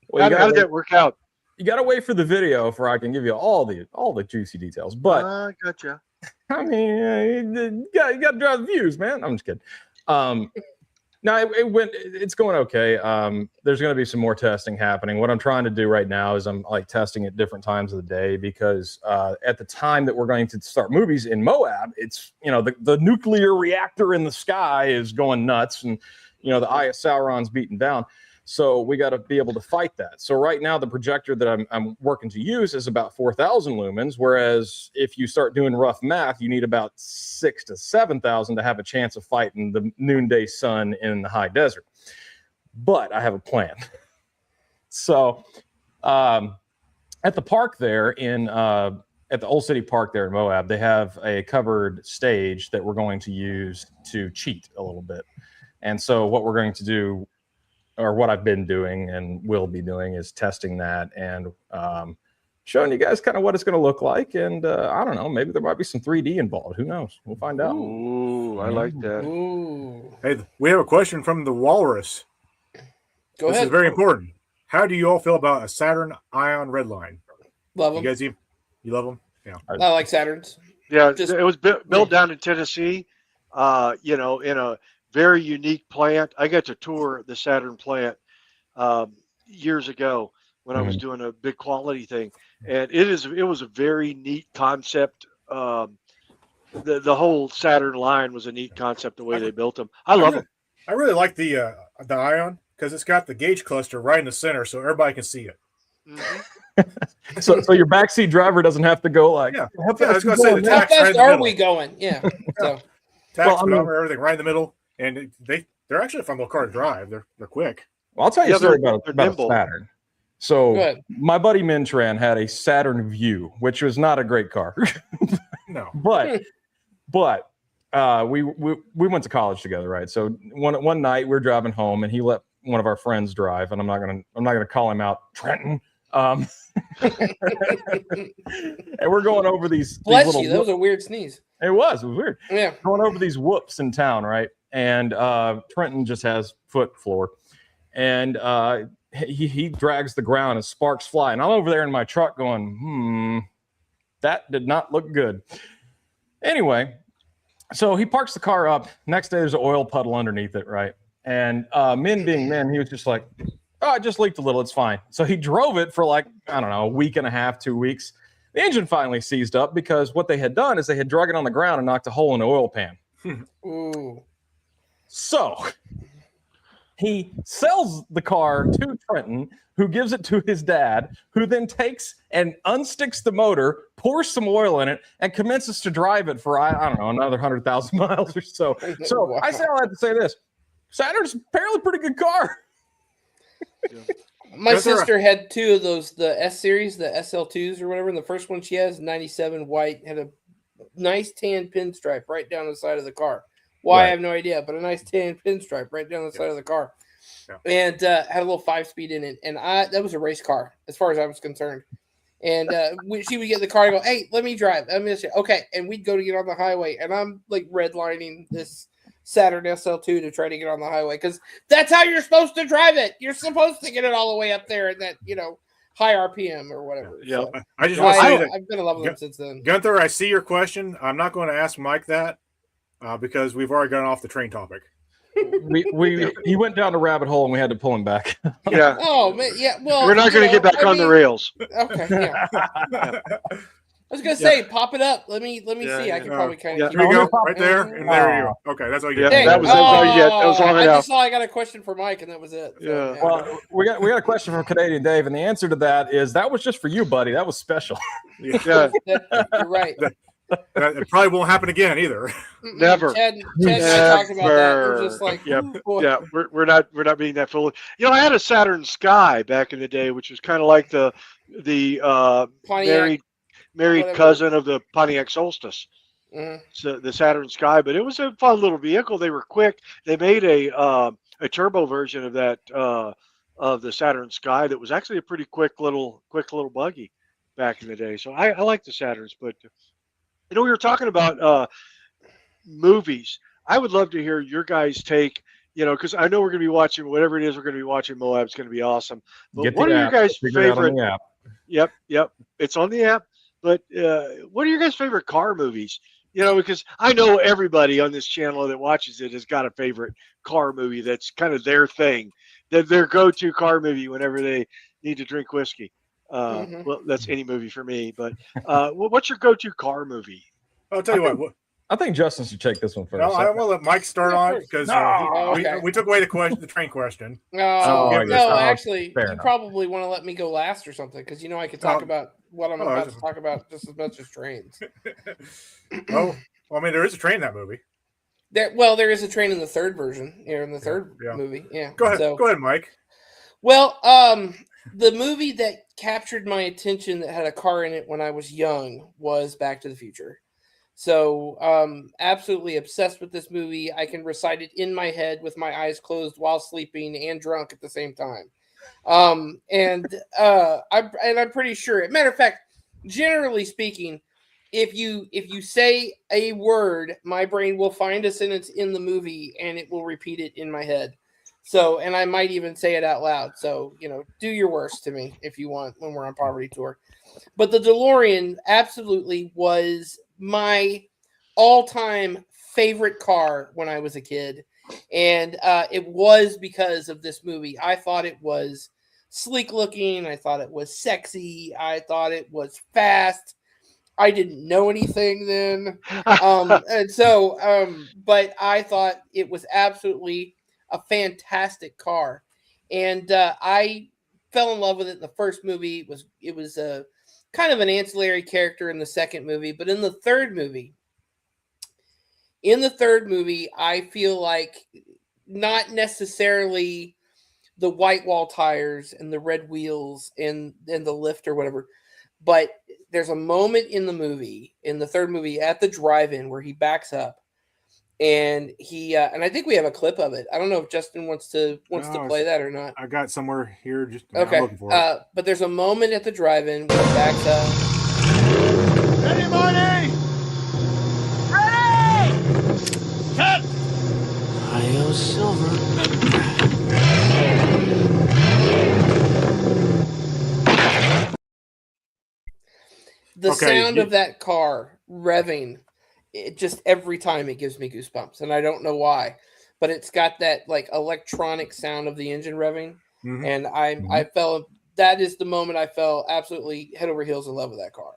Speaker 6: Well,
Speaker 4: How did that work out?
Speaker 6: You got to wait for the video before I can give you all the juicy details. But
Speaker 4: I gotcha.
Speaker 6: I mean, you got to drive the views, man. I'm just kidding. No, it's going okay. There's going to be some more testing happening. What I'm trying to do right now is I'm like testing at different times of the day because at the time that we're going to start movies in Moab, it's, the nuclear reactor in the sky is going nuts and, the eye of Sauron's beaten down. So we got to be able to fight that. So right now, the projector that I'm working to use is about 4,000 lumens, whereas if you start doing rough math, you need about 6,000 to 7,000 to have a chance of fighting the noonday sun in the high desert. But I have a plan. So at the park there at the Old City Park there in Moab, they have a covered stage that we're going to use to cheat a little bit. And so what we're going to do, or what I've been doing and will be doing, is testing that and showing you guys kind of what it's going to look like. And I don't know, maybe there might be some 3D involved. Who knows? We'll find out.
Speaker 4: Ooh, I like that.
Speaker 5: Ooh.
Speaker 3: Hey, we have a question from the Walrus.
Speaker 5: Go
Speaker 3: This
Speaker 5: ahead.
Speaker 3: is very important. How do you all feel about a Saturn Ion Redline?
Speaker 5: Love
Speaker 3: You
Speaker 5: them.
Speaker 3: guys, you love them? Yeah.
Speaker 5: I like Saturns.
Speaker 4: Yeah,
Speaker 5: Just-
Speaker 4: it was built down in Tennessee, in a very unique plant. I got to tour the Saturn plant years ago when I was doing a big quality thing, and it was a very neat concept. The whole Saturn line was a neat concept, the way they built them. I love them.
Speaker 3: I really like the Ion because it's got the gauge cluster right in the center, so everybody can see it.
Speaker 6: So your backseat driver doesn't have to go like,
Speaker 3: Yeah.
Speaker 6: how
Speaker 3: Yeah, I was
Speaker 6: fast
Speaker 3: gonna
Speaker 6: you
Speaker 3: say
Speaker 6: going
Speaker 3: the
Speaker 6: now?
Speaker 5: How
Speaker 3: tax right
Speaker 5: fast
Speaker 3: in the
Speaker 5: are
Speaker 3: middle.
Speaker 5: we going? Yeah. So
Speaker 3: Tax,
Speaker 6: Well, I mean-
Speaker 3: speedometer, everything right in the middle, and they're actually a fun little car to drive. They're quick.
Speaker 6: Well, I'll tell you
Speaker 4: Yeah,
Speaker 6: a story
Speaker 4: they're
Speaker 6: about a
Speaker 4: nimble.
Speaker 6: Saturn. So
Speaker 5: Go ahead.
Speaker 6: my buddy Mintran had a Saturn View, which was not a great car,
Speaker 3: No.
Speaker 6: but we went to college together, right? So one night we were driving home, and he let one of our friends drive, and I'm not gonna call him out, Trenton. And we're going over these
Speaker 5: bless
Speaker 6: little
Speaker 5: you. That was a weird sneeze.
Speaker 6: it was weird.
Speaker 5: Yeah.
Speaker 6: Going over these whoops in town, right? And Trenton just has foot floor, and he drags the ground and sparks fly. And I'm over there in my truck going, that did not look good. Anyway, so he parks the car up. Next day, there's an oil puddle underneath it, right? And men being men, he was just like, oh, it just leaked a little. It's fine. So he drove it for like, I don't know, a week and a half, 2 weeks. The engine finally seized up because what they had done is they had drug it on the ground and knocked a hole in the oil pan.
Speaker 5: Ooh.
Speaker 6: So he sells the car to Trenton, who gives it to his dad, who then takes and unsticks the motor, pours some oil in it, and commences to drive it for, I don't know, another 100,000 miles or so. So
Speaker 5: Wow.
Speaker 6: I say all that to say this. Saturn's apparently a pretty good car.
Speaker 5: My
Speaker 3: That's all
Speaker 5: sister had two of those, the S series, the SL2s or whatever. And the first one she has, 97 white, had a nice tan pinstripe right down the side of the car. Why, I
Speaker 6: Right.
Speaker 5: have no idea, but a nice tan pinstripe right down the side of the car.
Speaker 3: Yeah.
Speaker 5: And had a little 5-speed in it. And that was a race car as far as I was concerned. And she would get in the car and go, hey, let me drive. I'm gonna say, okay. And we'd go to get on the highway. And I'm like redlining this Saturn SL2 to try to get on the highway because that's how you're supposed to drive it. You're supposed to get it all the way up there in that, high RPM or whatever.
Speaker 4: Yeah.
Speaker 5: So,
Speaker 3: I just want to say that,
Speaker 5: I've been in love with them since then.
Speaker 3: Gunther, I see your question. I'm not going to ask Mike that because we've already gone off the train topic.
Speaker 6: He went down a rabbit hole and we had to pull him back.
Speaker 4: Yeah.
Speaker 5: Oh man, yeah. Well,
Speaker 4: We're not going to get back on the rails.
Speaker 5: Okay, yeah. I was gonna say, pop it up. Let me
Speaker 4: Yeah,
Speaker 5: see. I
Speaker 4: yeah.
Speaker 5: can probably kind
Speaker 4: Yeah.
Speaker 5: of.
Speaker 3: Here we go, right there, and there you go. Okay, that's all you
Speaker 4: Yeah,
Speaker 3: get.
Speaker 4: that was all you get. That was long
Speaker 5: I
Speaker 4: enough.
Speaker 5: just saw I got a question for Mike, and that was it. So,
Speaker 4: Yeah.
Speaker 6: Well, we got a question from Canadian Dave, and the answer to that is that was just for you, buddy. That was special.
Speaker 4: Yeah.
Speaker 5: you're right.
Speaker 3: It probably won't happen again either.
Speaker 4: Never.
Speaker 5: Chad and I talked about that. We're just like,
Speaker 4: Yep.
Speaker 5: ooh, boy.
Speaker 4: Yeah, we're not being that foolish. I had a Saturn Sky back in the day, which was kind of like the
Speaker 5: Pontiac,
Speaker 4: married
Speaker 5: whatever.
Speaker 4: cousin of the Pontiac Solstice.
Speaker 5: Mhm.
Speaker 4: So the Saturn Sky, but it was a fun little vehicle. They were quick. They made a turbo version of that of the Saturn Sky that was actually a pretty quick little buggy back in the day. So I like the Saturns, but we were talking about movies. I would love to hear your guys' take. Because I know we're going to be watching whatever it is we're going to be watching. Moab's going to be awesome. But
Speaker 6: Get
Speaker 4: what
Speaker 6: the
Speaker 4: are your
Speaker 6: app.
Speaker 4: guys'
Speaker 6: Figure it out on
Speaker 4: favorite?
Speaker 6: the app.
Speaker 4: Yep. It's on the app. But what are your guys' favorite car movies? Because I know everybody on this channel that watches it has got a favorite car movie that's kind of their thing, their go-to car movie whenever they need to drink whiskey. Well, that's any movie for me. But what's your go-to car movie?
Speaker 3: I'll tell you what.
Speaker 6: I think Justin should take this one first.
Speaker 3: No, I want to let Mike start
Speaker 5: Yeah, of
Speaker 3: on
Speaker 5: course.
Speaker 3: because
Speaker 5: Oh, okay.
Speaker 3: we took away the train question.
Speaker 5: No,
Speaker 3: give it a
Speaker 5: no,
Speaker 3: shot.
Speaker 5: actually,
Speaker 6: Fair
Speaker 5: you
Speaker 6: enough.
Speaker 5: probably want to let me go last or something because I could talk about what I'm about to talk about just as much as trains.
Speaker 3: Oh, well, I mean, there is a train in that movie.
Speaker 5: There is a train in the third version, in the third
Speaker 3: yeah.
Speaker 5: movie. Yeah.
Speaker 3: Go ahead,
Speaker 5: So,
Speaker 3: go ahead, Mike.
Speaker 5: well, the movie that captured my attention that had a car in it when I was young was Back to the Future. So, absolutely obsessed with this movie. I can recite it in my head with my eyes closed while sleeping and drunk at the same time. I'm pretty sure. Matter of fact, generally speaking, if you say a word, my brain will find a sentence in the movie and it will repeat it in my head. So, and I might even say it out loud. So, do your worst to me if you want when we're on Poverty Tour. But the DeLorean absolutely was my all-time favorite car when I was a kid. And it was because of this movie. I thought it was sleek looking. I thought it was sexy. I thought it was fast. I didn't know anything then. But I thought it was absolutely a fantastic car. And I fell in love with it in the first movie. It was a kind of an ancillary character in the second movie, but in the third movie, I feel like not necessarily the white wall tires and the red wheels and the lift or whatever, but there's a moment in the third movie at the drive-in where he backs up and and I think we have a clip of it. I don't know if Justin wants to play that or not.
Speaker 3: I got somewhere here. Just
Speaker 5: okay.
Speaker 3: I'm looking for it.
Speaker 5: But there's a moment at the drive-in where he backs up.
Speaker 2: Ready, Marty? Ready! Cut! Io Silver.
Speaker 5: The sound of that car revving, it just every time it gives me goosebumps, and I don't know why, but it's got that like electronic sound of the engine revving, and I felt that is the moment I fell absolutely head over heels in love with that car.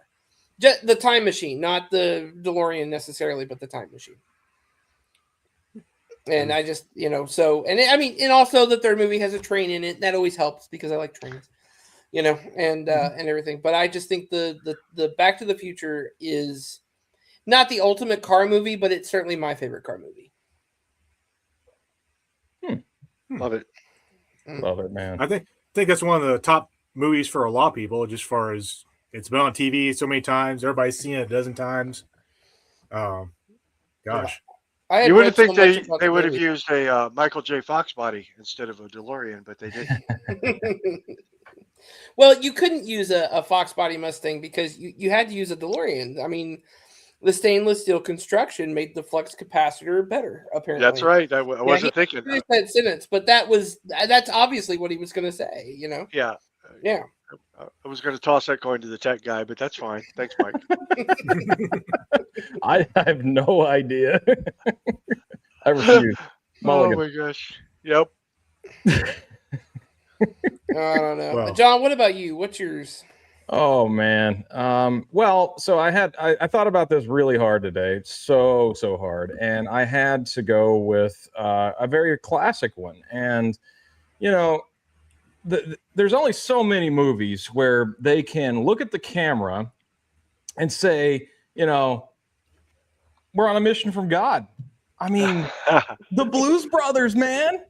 Speaker 5: Just the time machine, not the DeLorean necessarily, but the time machine. And I just, and also the third movie has a train in it. That always helps because I like trains. And everything. But I just think the Back to the Future is not the ultimate car movie, but it's certainly my favorite car movie.
Speaker 4: Love it.
Speaker 6: Love it, man.
Speaker 3: I think that's one of the top movies for a lot of people, just as far as it's been on TV so many times. Everybody's seen it a dozen times. Gosh.
Speaker 4: You wouldn't think they would have used a Michael J. Fox body instead of a DeLorean, but they didn't.
Speaker 5: Well, you couldn't use a Fox body Mustang because you had to use a DeLorean. I mean, the stainless steel construction made the flux capacitor better, apparently.
Speaker 4: That's right. I wasn't thinking
Speaker 5: that sentence, but that's obviously what he was going to say,
Speaker 4: Yeah.
Speaker 5: Yeah.
Speaker 4: I was going to toss that coin to the tech guy, but that's fine. Thanks, Mike.
Speaker 6: I have no idea. I refuse.
Speaker 4: Oh my gosh. Yep.
Speaker 5: I don't know.
Speaker 3: Well,
Speaker 5: John, what about you? What's yours?
Speaker 6: Oh man. Well, so I thought about this really hard today. So hard. And I had to go with a very classic one. And there's only so many movies where they can look at the camera and say, we're on a mission from God. I mean, the Blues Brothers, man.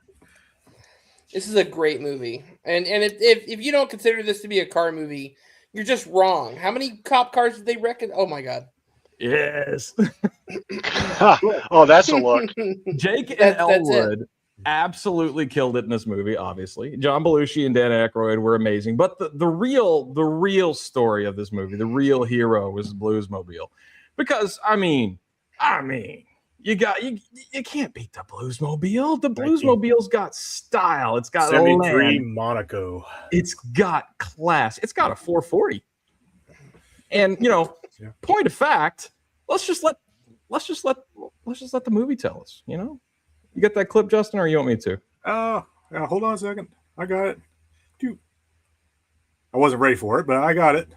Speaker 5: This is a great movie. And if you don't consider this to be a car movie, you're just wrong. How many cop cars did they reckon? Oh my God.
Speaker 6: Yes.
Speaker 4: Oh, that's a look.
Speaker 6: Jake and Elwood absolutely killed it in this movie, obviously. John Belushi and Dan Aykroyd were amazing. But the real story of this movie, the real hero was Bluesmobile. Because, I mean, you can't beat the Bluesmobile. The Bluesmobile's got style. It's got
Speaker 3: 73 Monaco.
Speaker 6: It's got class. It's got a 440. And point of fact, let's just let the movie tell us. You get that clip, Justin, or you want me to?
Speaker 3: Hold on a second. I got it. I wasn't ready for it, but I got it.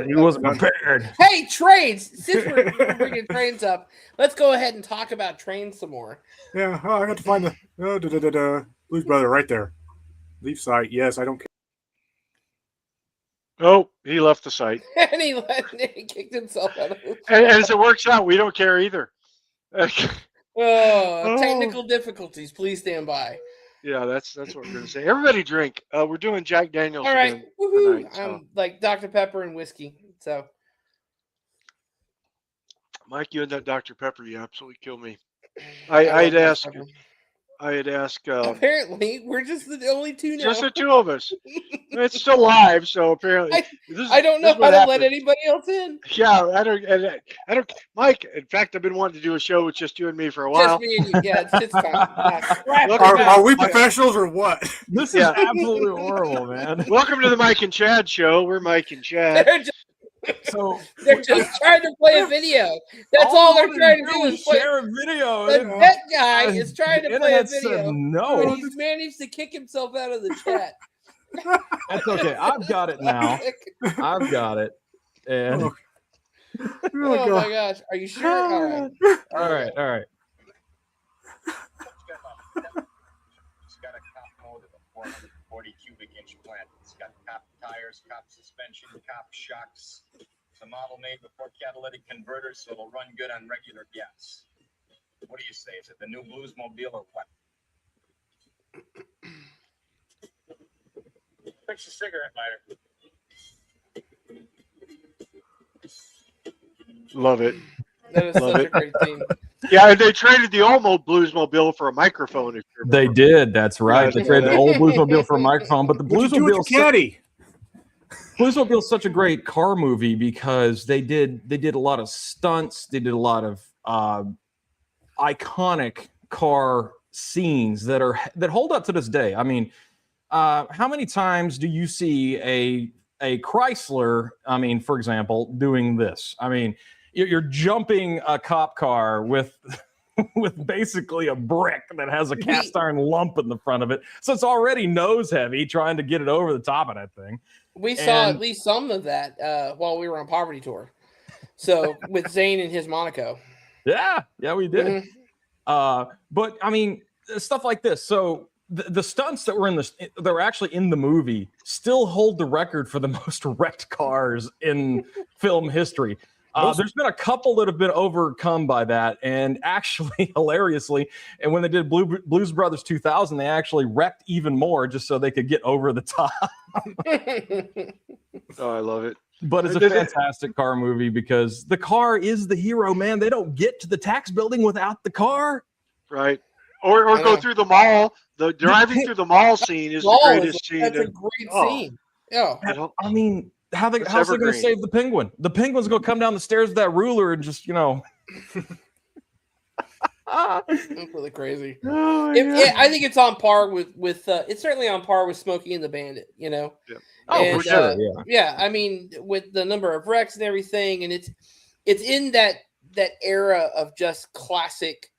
Speaker 6: He wasn't prepared.
Speaker 5: Hey, trains! Since we're bringing trains up, let's go ahead and talk about trains some more.
Speaker 3: Yeah, I got to find the Blues Brother right there. Leave site. Yes, I don't care.
Speaker 4: Oh, he left the site.
Speaker 5: And he kicked himself out of it.
Speaker 4: And as it works out, we don't care either.
Speaker 5: Technical difficulties. Please stand by.
Speaker 4: Yeah, that's what we're going to say. Everybody drink. We're doing Jack Daniels.
Speaker 5: All right. Woohoo.
Speaker 4: Tonight, so.
Speaker 5: I'm like Dr. Pepper and whiskey. So,
Speaker 4: Mike, you and that Dr. Pepper, you absolutely kill me. I had asked.
Speaker 5: Apparently, we're just the only two now.
Speaker 4: Just the two of us. It's still live, so apparently.
Speaker 5: I don't know how to let anybody else in.
Speaker 4: Yeah, I don't. Mike, in fact, I've been wanting to do a show with just you and me for a while.
Speaker 5: Just me and you. Yeah, it's time.
Speaker 3: Are we professionals or what?
Speaker 6: This is absolutely horrible, man.
Speaker 4: Welcome to the Mike and Chad show. We're Mike and Chad.
Speaker 5: They're just trying to play a video. That's all they're trying to do is
Speaker 6: share a video.
Speaker 5: That guy is trying to play a video.
Speaker 6: No,
Speaker 5: and he's managed to kick himself out of the chat.
Speaker 6: That's okay. I've got it now. I've got it. And
Speaker 5: oh my gosh, are you sure? All right.
Speaker 6: All right.
Speaker 7: It's got a cop motor, a 440 cubic inch plant. It's got cop tires, cop suspension, cop shocks. It's a model made before catalytic converters, so it'll run good on regular gas. What do you say? Is it the new Bluesmobile or what? Fix a cigarette lighter.
Speaker 4: Love it.
Speaker 5: That is such a great team.
Speaker 4: Yeah, and they traded the old Bluesmobile for a microphone.
Speaker 6: They did. That's right. They traded the old Bluesmobile for a microphone, but the Bluesmobile
Speaker 3: caddy.
Speaker 6: Bluesmobile is such a great car movie because they did a lot of stunts. They did a lot of iconic car scenes that hold up to this day. I mean, how many times do you see a Chrysler? I mean, for example, doing this. I mean, you're jumping a cop car with basically a brick that has a cast iron lump in the front of it, so it's already nose heavy trying to get it over the top of that thing.
Speaker 5: We saw at least some of that while we were on Poverty Tour. So with Zane and his Monaco.
Speaker 6: Yeah, we did. Mm-hmm. But I mean, stuff like this. So the stunts that were actually in the movie still hold the record for the most wrecked cars in film history. There's been a couple that have been overcome by that, and actually, hilariously, and when they did Blues Brothers 2000, they actually wrecked even more just so they could get over the top.
Speaker 4: Oh, I love it.
Speaker 6: But it's a fantastic car movie because the car is the hero, man. They don't get to the tax building without the car.
Speaker 4: Right. Or go through the mall. The driving through the mall scene is the greatest scene.
Speaker 5: That's a great scene. Yeah.
Speaker 6: I mean, how's they going to save the penguin? The penguin's going to come down the stairs with that ruler and just,
Speaker 5: That's really crazy. I think it's on par with it's certainly on par with Smokey and the Bandit,
Speaker 4: Yeah.
Speaker 5: And,
Speaker 6: for sure.
Speaker 5: Yeah. I mean, with the number of wrecks and everything, and it's in that era of just classic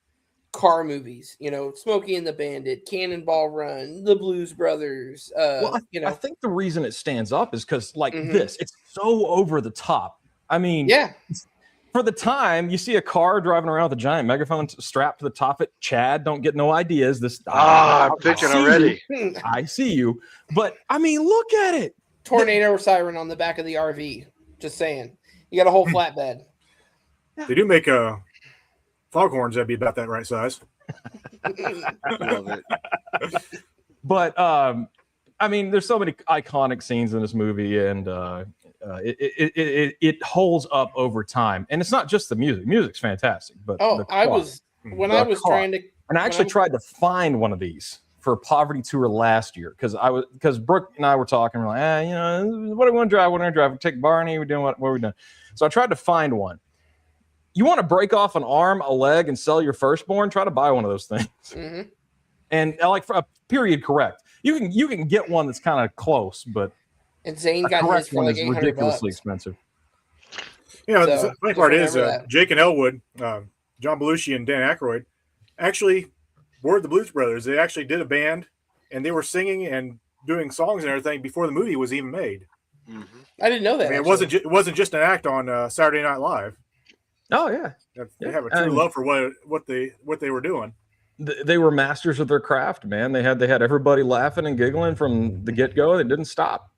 Speaker 5: car movies, Smokey and the Bandit, Cannonball Run, The Blues Brothers.
Speaker 6: I think the reason it stands up is because this, it's so over the top. I mean, for the time, you see a car driving around with a giant megaphone strapped to the top of it. Chad, don't get no ideas.
Speaker 4: I'm thinking already.
Speaker 6: I see you. But, I mean, look at it.
Speaker 5: Tornado siren on the back of the RV. Just saying. You got a whole flatbed.
Speaker 3: They do make foghorns that'd be about that right size.
Speaker 4: Love it.
Speaker 6: But, I mean, there's so many iconic scenes in this movie, and it holds up over time. And it's not just the music. Music's fantastic, but
Speaker 5: I was actually
Speaker 6: tried to find one of these for Poverty Tour last year because Brooke and I were talking. We're like, what do we want to drive? What do we drive? We take Barney. We're doing what are we doing? So I tried to find one. You want to break off an arm, a leg, and sell your firstborn? Try to buy one of those things. Mm-hmm. And for a period correct. You can get one that's kind of close, but
Speaker 5: and Zane got his for like $800.
Speaker 6: Ridiculously expensive.
Speaker 3: The funny part is Jake and Elwood, John Belushi and Dan Aykroyd, actually were the Blues Brothers. They actually did a band, and they were singing and doing songs and everything before the movie was even made.
Speaker 4: Mm-hmm.
Speaker 5: I didn't know that.
Speaker 3: I mean,
Speaker 5: actually.
Speaker 3: it wasn't just an act on Saturday Night Live.
Speaker 6: Oh yeah,
Speaker 3: They have a true love for what they were doing.
Speaker 6: They were masters of their craft, man. They had everybody laughing and giggling from the get go. They didn't stop.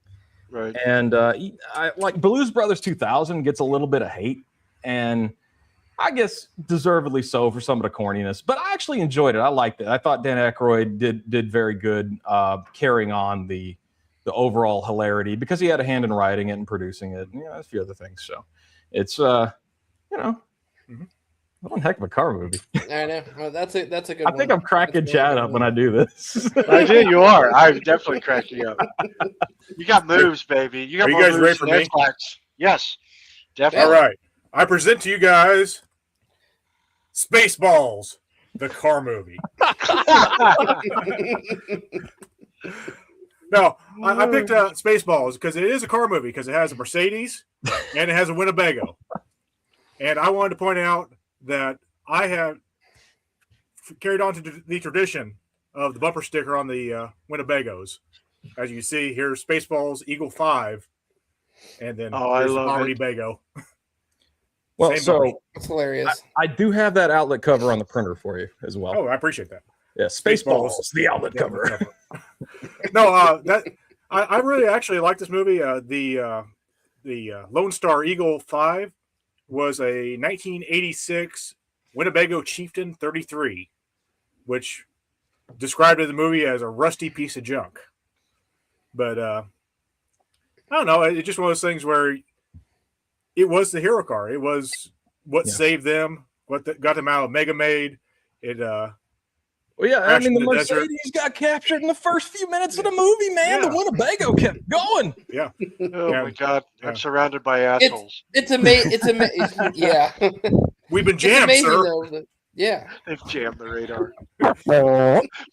Speaker 4: Right.
Speaker 6: And I like Blues Brothers 2000 gets a little bit of hate, and I guess deservedly so for some of the corniness. But I actually enjoyed it. I liked it. I thought Dan Aykroyd did very good carrying on the overall hilarity because he had a hand in writing it and producing it, and a few other things. So it's one heck of a car movie.
Speaker 5: I know. Well, that's a good.
Speaker 6: I think I'm cracking Chad up when I do this.
Speaker 4: I do. You are. I'm definitely cracking up. You got moves, baby. You got
Speaker 3: Are you
Speaker 4: more
Speaker 3: guys
Speaker 4: moves
Speaker 3: ready for
Speaker 4: than
Speaker 3: me?
Speaker 4: X-Lax. Yes, definitely.
Speaker 3: All right. I present to you guys Spaceballs, the car movie. No, I picked Spaceballs because it is a car movie because it has a Mercedes and it has a Winnebago. And I wanted to point out that I have carried on to the tradition of the bumper sticker on the Winnebagos. As you can see, here's Spaceballs Eagle 5. And then here's the Poverty Bago.
Speaker 6: Well,
Speaker 3: Same
Speaker 6: so
Speaker 3: bumper.
Speaker 5: That's hilarious.
Speaker 6: I do have that outlet cover on the printer for you as well.
Speaker 3: Oh, I appreciate that.
Speaker 6: Yeah, Spaceballs, the outlet cover.
Speaker 3: No, I really actually like this movie. The Lone Star Eagle 5 was a 1986 Winnebago Chieftain 33, which described the movie as a rusty piece of junk. But I don't know. It's just one of those things where it was the hero car. It was what saved them, what got them out of Mega Made. It
Speaker 6: well, yeah, I mean, the
Speaker 3: Mercedes
Speaker 6: Mercedes got captured in the first few minutes of the movie, man.
Speaker 3: Yeah.
Speaker 6: The Winnebago kept going.
Speaker 3: Yeah.
Speaker 4: Oh
Speaker 3: Yeah.
Speaker 4: my God!
Speaker 3: Yeah.
Speaker 4: I'm surrounded by assholes.
Speaker 5: It's amazing. It's amazing. Yeah.
Speaker 3: We've been
Speaker 5: It's
Speaker 3: jammed,
Speaker 5: amazing
Speaker 3: sir.
Speaker 5: though. Yeah.
Speaker 4: They've jammed the radar.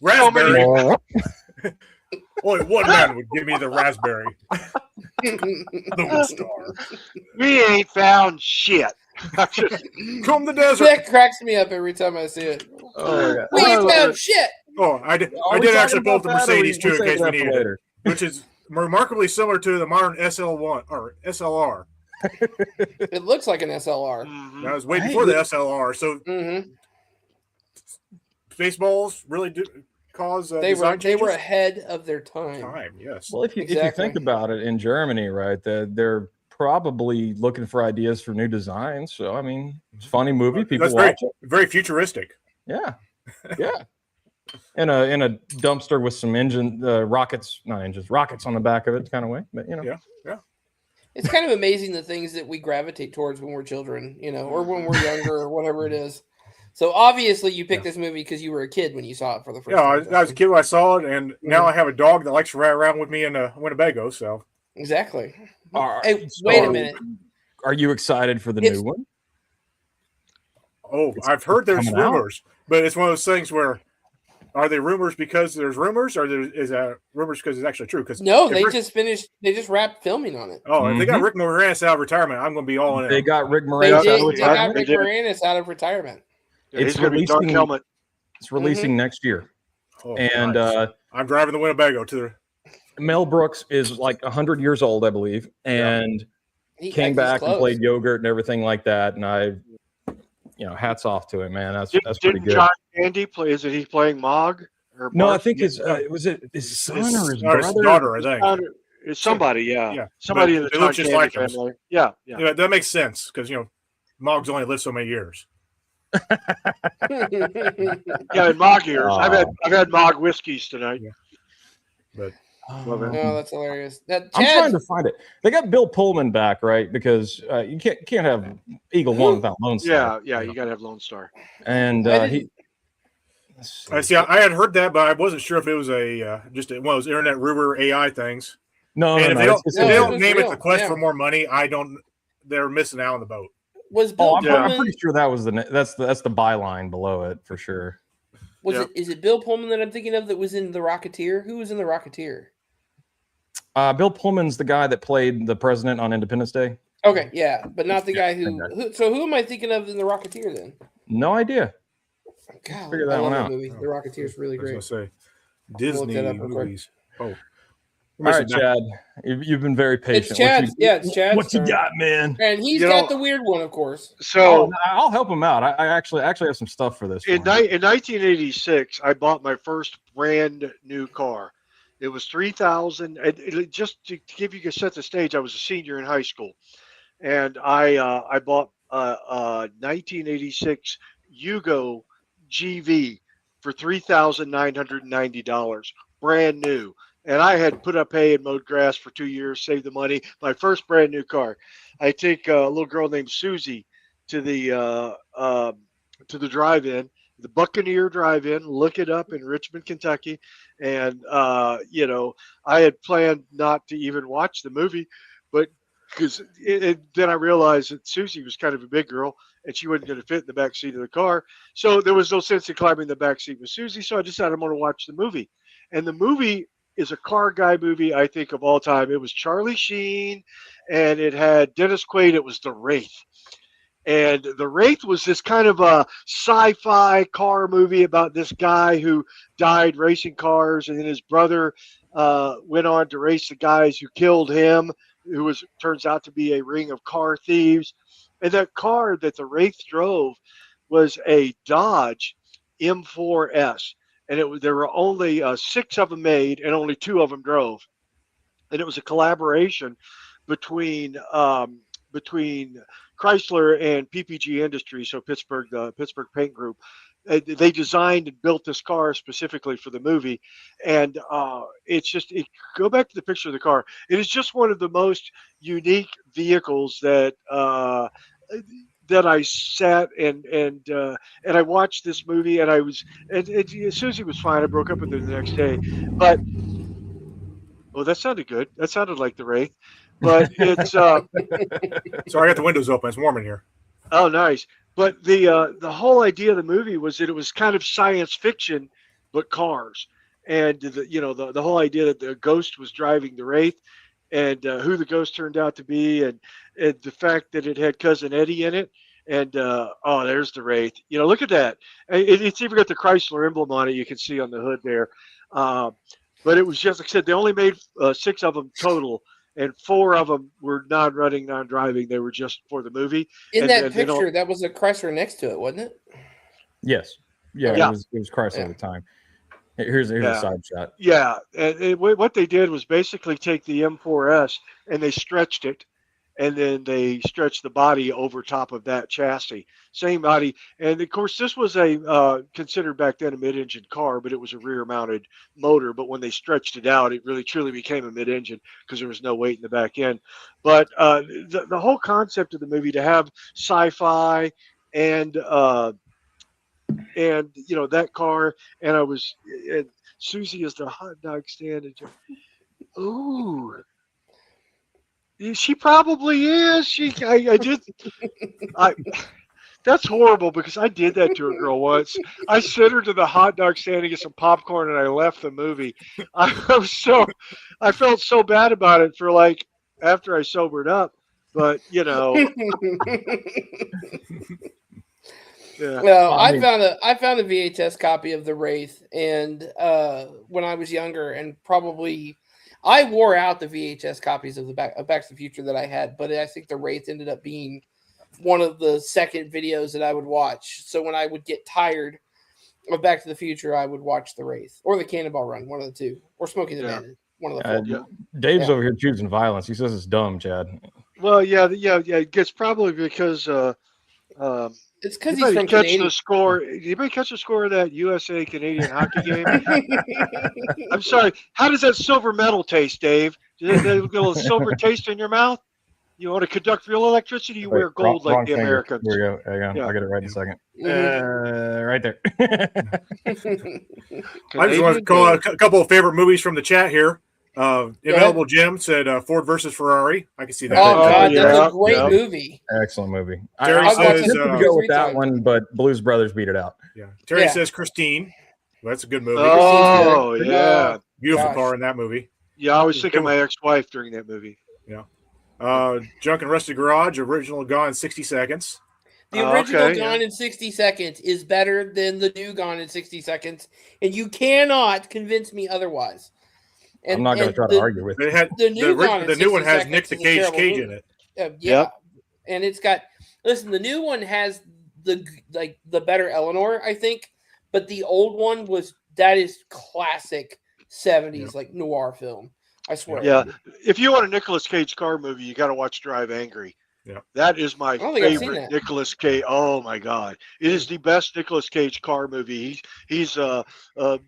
Speaker 3: Raspberry. Only one man would give me the raspberry. Lone Star.
Speaker 4: We ain't found shit.
Speaker 3: Come the desert.
Speaker 5: That cracks me up every time I see it.
Speaker 6: Oh, yeah.
Speaker 5: We ain't found shit.
Speaker 3: Oh, I did
Speaker 6: Are we
Speaker 3: actually
Speaker 6: talking
Speaker 3: pull up the
Speaker 6: about that, or
Speaker 3: Mercedes too in
Speaker 6: save
Speaker 3: case we
Speaker 6: that
Speaker 3: need
Speaker 6: for
Speaker 3: it,
Speaker 6: later?
Speaker 3: which is remarkably similar to the modern SL1 or SLR.
Speaker 5: It looks like an SLR.
Speaker 4: Mhm.
Speaker 3: That was way before the SLR. So
Speaker 5: Mm-hmm.
Speaker 3: Spaceballs really do cause
Speaker 5: They
Speaker 3: design
Speaker 5: were
Speaker 3: changes?
Speaker 5: ahead of their time.
Speaker 3: Yes.
Speaker 6: Well, if you
Speaker 5: Exactly.
Speaker 6: think about it, in Germany, right, they're probably looking for ideas for new designs. So, I mean, it's a funny movie. People
Speaker 3: That's
Speaker 6: watch it.
Speaker 3: very futuristic.
Speaker 6: Yeah, yeah. In a dumpster with some rockets on the back of it, kind of way. But
Speaker 3: Yeah.
Speaker 5: It's kind of amazing the things that we gravitate towards when we're children, or when we're younger or whatever it is. So obviously you picked this movie because you were a kid when you saw it for the first
Speaker 3: Yeah,
Speaker 5: time.
Speaker 3: I was a kid when I saw it, and now I have a dog that likes to ride around with me in a Winnebago. So
Speaker 5: Exactly.
Speaker 6: Hey,
Speaker 5: Wait a minute.
Speaker 6: Are you excited for the
Speaker 5: It's-
Speaker 6: new one?
Speaker 3: I've heard there's
Speaker 6: coming out.
Speaker 3: rumors, but it's one of those things where are they rumors because there's rumors, or is that rumors because it's actually true? Because
Speaker 5: No, they just wrapped filming on it.
Speaker 3: if they got Rick Moranis out of retirement, I'm going to be all in.
Speaker 6: They got Rick
Speaker 5: They
Speaker 6: Moranis
Speaker 5: did.
Speaker 6: out of
Speaker 5: They got
Speaker 6: retirement.
Speaker 5: Rick Moranis out of retirement.
Speaker 4: Yeah, he's
Speaker 6: It's
Speaker 4: going to be Dark
Speaker 6: releasing-
Speaker 4: Helmet.
Speaker 6: It's releasing next year.
Speaker 3: Oh,
Speaker 6: And
Speaker 3: nice. I'm driving the Winnebago to the.
Speaker 6: Mel Brooks is like 100 years old, I believe, and
Speaker 5: He
Speaker 6: came
Speaker 5: he's
Speaker 6: back and
Speaker 5: close.
Speaker 6: played yogurt and everything like that. And I, hats off to him, man. That's pretty
Speaker 4: Didn't
Speaker 6: good.
Speaker 4: John Candy play? Is it he playing Mog? Or
Speaker 6: No, I
Speaker 4: Mark?
Speaker 6: think his was it his son or his
Speaker 3: or his
Speaker 6: brother?
Speaker 3: daughter, I think.
Speaker 4: It's somebody, yeah.
Speaker 3: Yeah,
Speaker 4: Somebody
Speaker 3: but
Speaker 4: in the
Speaker 3: they
Speaker 4: John
Speaker 3: look just
Speaker 4: Candy
Speaker 3: like him.
Speaker 4: family. Yeah.
Speaker 3: Yeah, that makes sense because Mog's only lived so many years.
Speaker 4: Yeah, in Mog years. I've had Mog whiskeys tonight.
Speaker 3: Yeah. But
Speaker 5: Oh, that's hilarious.
Speaker 6: I'm trying to find it. They got Bill Pullman back, right? Because you can't have Eagle One without Lone Star.
Speaker 4: Yeah, you got to have Lone Star.
Speaker 6: And he.
Speaker 3: I see. I had heard that, but I wasn't sure if it was just one of those internet rumor AI things.
Speaker 6: No,
Speaker 3: And
Speaker 6: no,
Speaker 3: if
Speaker 6: no.
Speaker 3: they don't
Speaker 5: it's
Speaker 3: name it
Speaker 5: real.
Speaker 3: the Quest
Speaker 5: Yeah.
Speaker 3: for More Money, they're missing out on the boat.
Speaker 5: Was Bill
Speaker 6: I'm
Speaker 5: Pullman?
Speaker 6: pretty sure that was that's the byline below it for sure.
Speaker 5: Is it Bill Pullman that I'm thinking of that was in The Rocketeer? Who was in The Rocketeer?
Speaker 6: Bill Pullman's the guy that played the president on Independence Day.
Speaker 5: Okay, yeah, but not the guy So who am I thinking of in The Rocketeer then?
Speaker 6: No idea.
Speaker 5: God,
Speaker 6: Figure
Speaker 5: I
Speaker 6: that
Speaker 5: love
Speaker 6: one
Speaker 5: that
Speaker 6: out.
Speaker 5: movie. The Rocketeer is really
Speaker 3: I was
Speaker 5: great.
Speaker 3: going to say
Speaker 5: look
Speaker 3: Disney
Speaker 5: that up real quick.
Speaker 3: movies. Oh,
Speaker 6: All right, Chad. You've been very patient.
Speaker 5: It's Chad's. It's Chad's.
Speaker 6: What you got, man?
Speaker 5: And he's got the weird one, of course.
Speaker 4: So
Speaker 6: I'll help him out. I actually have some stuff for this.
Speaker 4: In 1986, I bought my first brand new car. It was $3,000. Just to give you a set the stage, I was a senior in high school, and I bought a 1986 Yugo GV for $3,990, brand new. And I had put up hay and mowed grass for 2 years, saved the money. My first brand new car. I take a little girl named Susie to the drive-in, the Buccaneer Drive-In. Look it up in Richmond, Kentucky. And I had planned not to even watch the movie, but because then I realized that Susie was kind of a big girl and she wasn't going to fit in the back seat of the car. So there was no sense in climbing the back seat with Susie. So I decided I'm going to watch the movie. And the movie is a car guy movie, I think, of all time. It was Charlie Sheen, and it had Dennis Quaid. It was The Wraith. And The Wraith was this kind of a sci-fi car movie about this guy who died racing cars, and then his brother went on to race the guys who killed him, who turns out to be a ring of car thieves. And that car that The Wraith drove was a Dodge M4S. And there were only 6 of them made, and only 2 of them drove. And it was a collaboration between Chrysler and PPG Industries, so Pittsburgh Paint Group. They designed and built this car specifically for the movie, and go back to the picture of the car. It is just one of the most unique vehicles that I sat and I watched this movie, and Susie was fine. I broke up with her the next day, but that sounded good. That sounded like The Wraith, but it's
Speaker 3: sorry, I got the windows open. It's warm in here.
Speaker 4: Oh, nice. But the whole idea of the movie was that it was kind of science fiction, but cars, and the whole idea that the ghost was driving the Wraith, and who the ghost turned out to be, and the fact that it had Cousin Eddie in it. And there's the Wraith. Look at that. It's even got the Chrysler emblem on it. You can see on the hood there. But it was just, like I said, they only made 6 of them total, and 4 of them were non-running, non-driving. They were just for the movie.
Speaker 5: In that picture, that was a Chrysler next to it, wasn't it?
Speaker 6: Yes. Yeah. It was Chrysler at the time. Here's a side shot.
Speaker 4: Yeah, and what they did was basically take the M4S and they stretched it, and then they stretched the body over top of that chassis. Same body. And, of course, this was considered back then a mid-engine car, but it was a rear-mounted motor. But when they stretched it out, it really truly became a mid-engine because there was no weight in the back end. But the whole concept of the movie, to have sci-fi and that car, and Susie is the hot dog stand. Ooh. She probably is. That's horrible because I did that to a girl once. I sent her to the hot dog stand to get some popcorn, and I left the movie. I felt so bad about it for after I sobered up, but Yeah.
Speaker 5: Well, I found a VHS copy of The Wraith, and when I was younger, and probably I wore out the VHS copies of Back to the Future that I had, but I think The Wraith ended up being one of the second videos that I would watch. So when I would get tired of Back to the Future, I would watch The Wraith or the Cannonball Run, one of the two, or Smoking the Bandit, one of the four.
Speaker 6: Dave's over here choosing violence. He says it's dumb, Chad.
Speaker 4: Well, yeah. It's probably because
Speaker 5: it's because he's from Canada.
Speaker 4: Anybody catch the score of that USA Canadian hockey game? I'm sorry. How does that silver medal taste, Dave? Does it get a little silver taste in your mouth? You want to conduct real electricity? You wear gold like the Americans.
Speaker 6: Here we go. There you go. Yeah. I'll get it right in a second. Right there.
Speaker 3: I just want to call out a couple of favorite movies from the chat here. Available Jim said Ford versus Ferrari. I can see that.
Speaker 5: Oh, God, that's a great movie.
Speaker 6: Excellent movie.
Speaker 3: Terry says
Speaker 6: go with that one, but Blues Brothers beat it out.
Speaker 3: Yeah. Terry says Christine. Well, that's a good movie.
Speaker 4: Oh, yeah.
Speaker 3: Beautiful car in that movie.
Speaker 4: Yeah, I was thinking of my ex-wife during that movie.
Speaker 3: Yeah. Junk and Rusty Garage, original Gone in 60 Seconds.
Speaker 5: The original Gone in 60 Seconds is better than the new Gone in 60 Seconds, and you cannot convince me otherwise. And,
Speaker 6: I'm not going to try to argue with
Speaker 3: It
Speaker 6: you.
Speaker 3: had
Speaker 5: The new Gone in
Speaker 3: the new one
Speaker 5: 60
Speaker 3: has Nick the
Speaker 5: Seconds is a
Speaker 3: Cage
Speaker 5: terrible
Speaker 3: in
Speaker 5: movie.
Speaker 3: it.
Speaker 5: Yeah,
Speaker 4: Yep.
Speaker 5: and it's got. Listen, the new one has the better Eleanor, I think, but the old one that is classic 70s like noir film. I swear.
Speaker 4: Yeah. If you want a Nicolas Cage car movie, you got to watch Drive Angry.
Speaker 3: Yeah.
Speaker 4: That is my
Speaker 5: don't think I've seen
Speaker 4: favorite
Speaker 5: that.
Speaker 4: Nicolas Cage. Oh my God. It is the best Nicolas Cage car movie. He's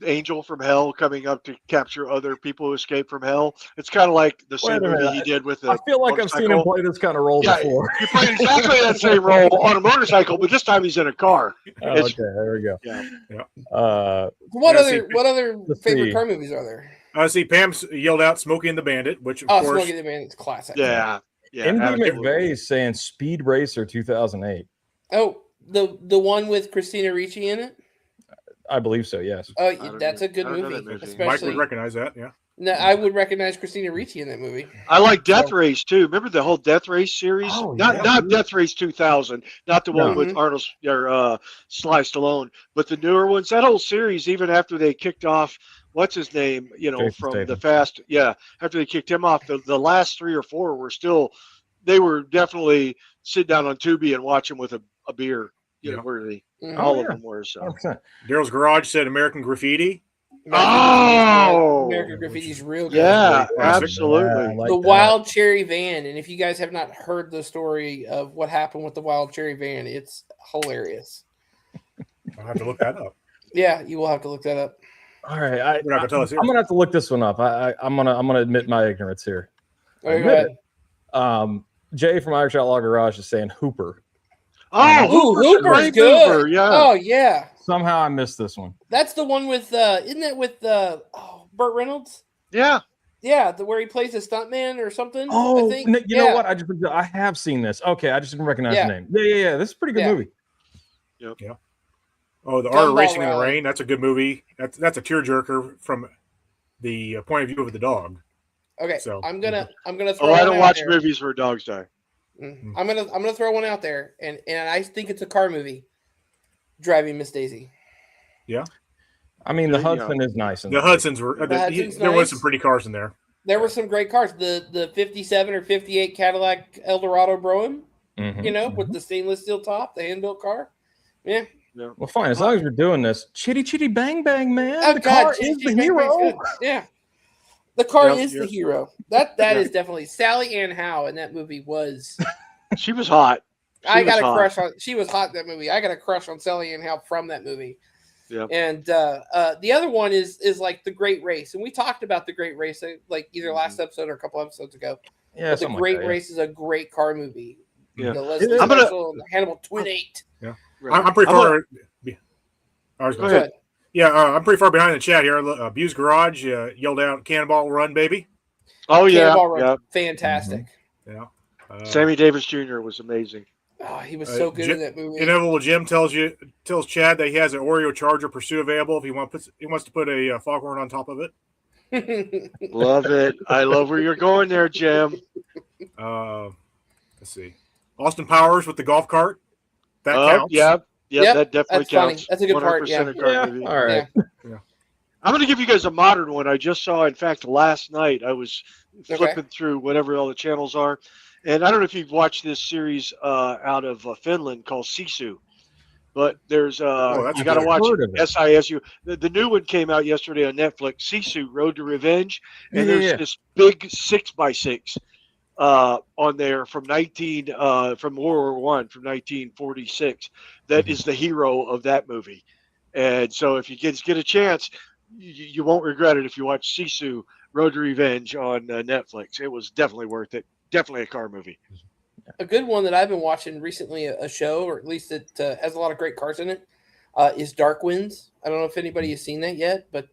Speaker 4: angel from hell coming up to capture other people who escape from hell. It's kind of like the
Speaker 6: Wait
Speaker 4: same
Speaker 6: a
Speaker 4: movie
Speaker 6: minute.
Speaker 4: he did with the
Speaker 6: I feel like I've seen him
Speaker 4: motorcycle.
Speaker 6: play this kind of role
Speaker 4: Yeah,
Speaker 6: before.
Speaker 4: He played exactly that same role on a motorcycle, but this time he's in a car.
Speaker 6: Oh,
Speaker 4: It's-
Speaker 6: okay, there we go.
Speaker 4: Yeah.
Speaker 5: What
Speaker 3: Yeah,
Speaker 5: other
Speaker 6: let's
Speaker 5: favorite
Speaker 6: see.
Speaker 5: car movies are there?
Speaker 3: See, Pam yelled out "Smokey and the Bandit," which of
Speaker 5: Oh,
Speaker 3: course,
Speaker 5: Smokey the Man, it's classic.
Speaker 4: Yeah. Yeah.
Speaker 6: MD
Speaker 4: absolutely.
Speaker 6: McVeigh is saying Speed Racer 2008.
Speaker 5: Oh, the one with Christina Ricci in it.
Speaker 6: I believe so. Yes.
Speaker 5: Oh,
Speaker 4: don't
Speaker 5: that's
Speaker 4: know-
Speaker 5: a good
Speaker 4: I don't know
Speaker 5: movie.
Speaker 4: that movie.
Speaker 3: Mike
Speaker 5: Especially,
Speaker 3: would recognize that. Yeah.
Speaker 5: no, I would recognize Christina Ricci in that movie.
Speaker 4: I like Death
Speaker 5: So-
Speaker 4: Race too. Remember the whole Death Race series?
Speaker 6: Oh,
Speaker 4: not
Speaker 6: yeah.
Speaker 4: not Death Race 2000, not the one
Speaker 6: No.
Speaker 4: with Arnold or Sly Stallone, but the newer ones. That whole series, even after they kicked off, what's his name?
Speaker 6: Jason
Speaker 4: From
Speaker 6: Statham.
Speaker 4: the Fast. Yeah, after they kicked him off, the last 3 or 4 were still. They were definitely sit down on Tubi and watch them with a beer.
Speaker 3: Yeah.
Speaker 4: Worthy.
Speaker 5: Mhm.
Speaker 4: All
Speaker 6: Oh,
Speaker 4: of
Speaker 6: yeah.
Speaker 4: them were. So.
Speaker 6: 100%.
Speaker 3: Daryl's Garage said American Graffiti.
Speaker 5: American Graffiti's real good.
Speaker 4: Yeah,
Speaker 3: Classic.
Speaker 4: absolutely.
Speaker 6: Yeah, I like
Speaker 5: The
Speaker 6: that.
Speaker 5: Wild Cherry Van, and if you guys have not heard the story of what happened with the Wild Cherry Van, it's hilarious.
Speaker 3: I'll have to look that up.
Speaker 5: Yeah, you will have to look that up.
Speaker 6: All right,
Speaker 3: You're not gonna tell us here.
Speaker 6: I'm gonna have to look this one up. I'm gonna admit my ignorance here.
Speaker 5: All right, go
Speaker 6: Admit
Speaker 5: ahead.
Speaker 6: Jay from Irish Outlaw Garage is saying Hooper.
Speaker 4: Oh,
Speaker 5: Ooh,
Speaker 4: Hooper's a
Speaker 5: Hooper's
Speaker 4: great
Speaker 5: good.
Speaker 4: mover, yeah.
Speaker 5: Oh yeah,
Speaker 6: Somehow I missed this one.
Speaker 5: that's the one with isn't that with Burt Reynolds?
Speaker 4: Yeah.
Speaker 5: Yeah, where he plays a stuntman or something.
Speaker 6: Oh,
Speaker 5: I think.
Speaker 6: you know what? I have seen this. Okay, I just didn't recognize
Speaker 5: Yeah.
Speaker 6: the name. Yeah. This is a pretty good
Speaker 5: Yeah.
Speaker 6: movie.
Speaker 3: Oh, the Art of
Speaker 5: Gumball
Speaker 3: Racing in the
Speaker 5: Rally.
Speaker 3: Rain. That's a good movie. That's a tearjerker from the point of view of the dog.
Speaker 5: Okay,
Speaker 3: So-
Speaker 5: I'm gonna throw.
Speaker 4: Oh, I
Speaker 5: one
Speaker 4: don't
Speaker 5: out
Speaker 4: watch
Speaker 5: there.
Speaker 4: movies where dogs die.
Speaker 5: I'm gonna throw one out there, and I think it's a car movie. Driving Miss Daisy.
Speaker 6: I mean, the
Speaker 4: There you
Speaker 6: Hudson is nice. In
Speaker 3: The
Speaker 6: there.
Speaker 3: Hudsons were.
Speaker 5: Hudson's
Speaker 3: there was
Speaker 5: nice.
Speaker 3: some pretty cars in there.
Speaker 5: There were some great cars. The 57 or 58 Cadillac Eldorado Brougham,
Speaker 6: Mhm.
Speaker 5: with the stainless steel top, the hand-built car. Yeah.
Speaker 6: Well, fine. As long as we're doing this, chitty chitty bang bang, man.
Speaker 5: Oh,
Speaker 6: the
Speaker 5: God,
Speaker 6: car
Speaker 5: Chitty
Speaker 6: is
Speaker 5: Chitty
Speaker 6: the
Speaker 5: Bang Bang's
Speaker 6: hero.
Speaker 5: good. Yeah. The car
Speaker 4: Yep,
Speaker 5: is
Speaker 4: yep.
Speaker 5: the hero. That
Speaker 4: Yeah.
Speaker 5: is definitely Sally Ann Howe in that movie was.
Speaker 4: She was hot.
Speaker 5: I got
Speaker 4: was
Speaker 5: a
Speaker 4: hot.
Speaker 5: crush on. She was hot in that movie. I got a crush on Sally Ann Howe from that movie.
Speaker 4: Yep.
Speaker 5: And the other one is like The Great Race, and we talked about The Great Race like either last episode or a couple episodes ago.
Speaker 6: Yeah,
Speaker 5: But The
Speaker 6: something
Speaker 5: Great
Speaker 6: like that,
Speaker 5: Race is a great car movie.
Speaker 4: Yeah.
Speaker 5: The Leslie
Speaker 4: I'm gonna-
Speaker 5: Marshall and the Hannibal Twin 8.
Speaker 3: I'm pretty far. I was
Speaker 4: Go
Speaker 3: gonna
Speaker 5: Go
Speaker 3: say,
Speaker 5: ahead.
Speaker 3: yeah, I'm pretty far behind the chat here. Abuse Garage yelled out "Cannonball Run, baby!"
Speaker 4: Oh yeah.
Speaker 5: Cannonball Run,
Speaker 4: Yeah.
Speaker 5: fantastic.
Speaker 3: Yeah.
Speaker 4: Sammy Davis Jr. was amazing.
Speaker 5: Oh, he was so good in that movie.
Speaker 3: Inevitable Jim tells Chad that he has an Oreo Charger Pursuit available if he wants to put a Foghorn on top of it.
Speaker 4: Love it. I love where you're going there, Jim.
Speaker 3: Let's see, Austin Powers with the golf cart. That counts.
Speaker 4: Yeah. Yeah,
Speaker 5: Yep,
Speaker 4: that definitely
Speaker 5: that's funny.
Speaker 4: counts.
Speaker 5: That's a good part,
Speaker 4: 100% a car
Speaker 6: Yeah.
Speaker 4: movie.
Speaker 6: All right.
Speaker 4: I'm going to give you guys a modern one. I just saw, in fact, last night. I was flipping through whatever all the channels are. And I don't know if you've watched this series out of Finland called Sisu. But there's,
Speaker 3: that's
Speaker 4: you got to
Speaker 3: good.
Speaker 4: watch
Speaker 6: Heard of it.
Speaker 4: SISU. The new one came out yesterday on Netflix, Sisu, Road to Revenge. And
Speaker 6: Yeah.
Speaker 4: there's this big 6x6 on there from from World War One, from 1946. That is the hero of that movie. And so if you get a chance, you won't regret it if you watch Sisu, Road to Revenge on Netflix. It was definitely worth it. Definitely a car movie.
Speaker 5: A good one that I've been watching recently, a show, or at least it has a lot of great cars in it, is Dark Winds. I don't know if anybody has seen that yet, but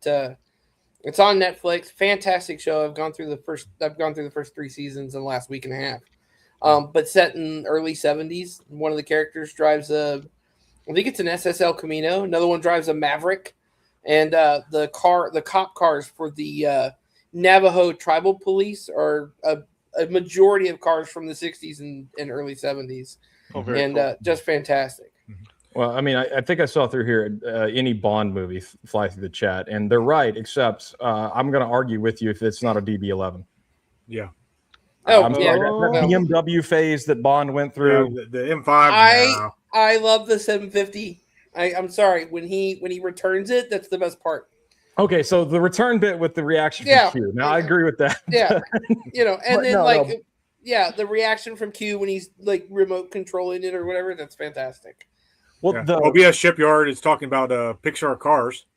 Speaker 5: it's on Netflix. Fantastic show. I've gone through the first 3 seasons in the last week and a half. But set in early 70s. One of the characters drives I think it's an SSL Camino. Another one drives a Maverick, and the cop cars for the Navajo tribal police are a majority of cars from the 60s and early 70s.
Speaker 4: Oh, very
Speaker 5: And
Speaker 4: cool.
Speaker 5: just fantastic.
Speaker 6: Well, I mean, I think I saw through here any Bond movie fly through the chat, and they're right, except I'm going to argue with you if it's not a DB11.
Speaker 3: Yeah.
Speaker 5: Oh,
Speaker 6: I'm
Speaker 5: yeah.
Speaker 6: sorry, that BMW phase that Bond went through.
Speaker 3: Yeah, the M5.
Speaker 5: I love the 750. I'm sorry, when he returns it, that's the best part.
Speaker 6: Okay, so the return bit with the reaction from Q. Now I agree with that.
Speaker 5: Yeah, and
Speaker 6: But
Speaker 5: then
Speaker 6: no.
Speaker 5: yeah, the reaction from Q when he's like remote controlling it or whatever. That's fantastic.
Speaker 6: Well,
Speaker 3: Yeah.
Speaker 6: the
Speaker 3: OBS Shipyard is talking about Pixar cars.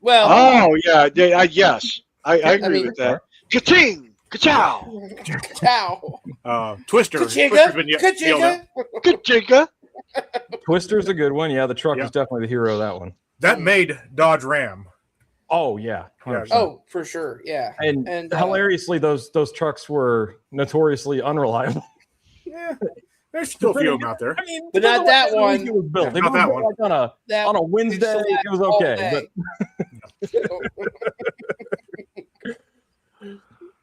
Speaker 5: Well,
Speaker 4: Oh yeah, yes, I agree
Speaker 5: mean-
Speaker 4: with that. Ka-ching, ka-chow,
Speaker 5: ciao,
Speaker 3: Twister. Twister's been yelled at.
Speaker 4: ka-chinga.
Speaker 6: Twister's a good one. Yeah, the truck
Speaker 3: Yeah.
Speaker 6: is definitely the hero of that one.
Speaker 3: That made Dodge Ram.
Speaker 6: Oh yeah, 100%.
Speaker 5: Oh, for sure, yeah.
Speaker 6: And hilariously, those trucks were notoriously unreliable.
Speaker 3: Yeah, there's still a few of them out there.
Speaker 6: I mean,
Speaker 5: But not that one.
Speaker 6: It was built.
Speaker 3: Yeah,
Speaker 6: They
Speaker 3: not
Speaker 6: were
Speaker 3: that
Speaker 6: built
Speaker 3: one.
Speaker 6: like on a Wednesday. It was okay. But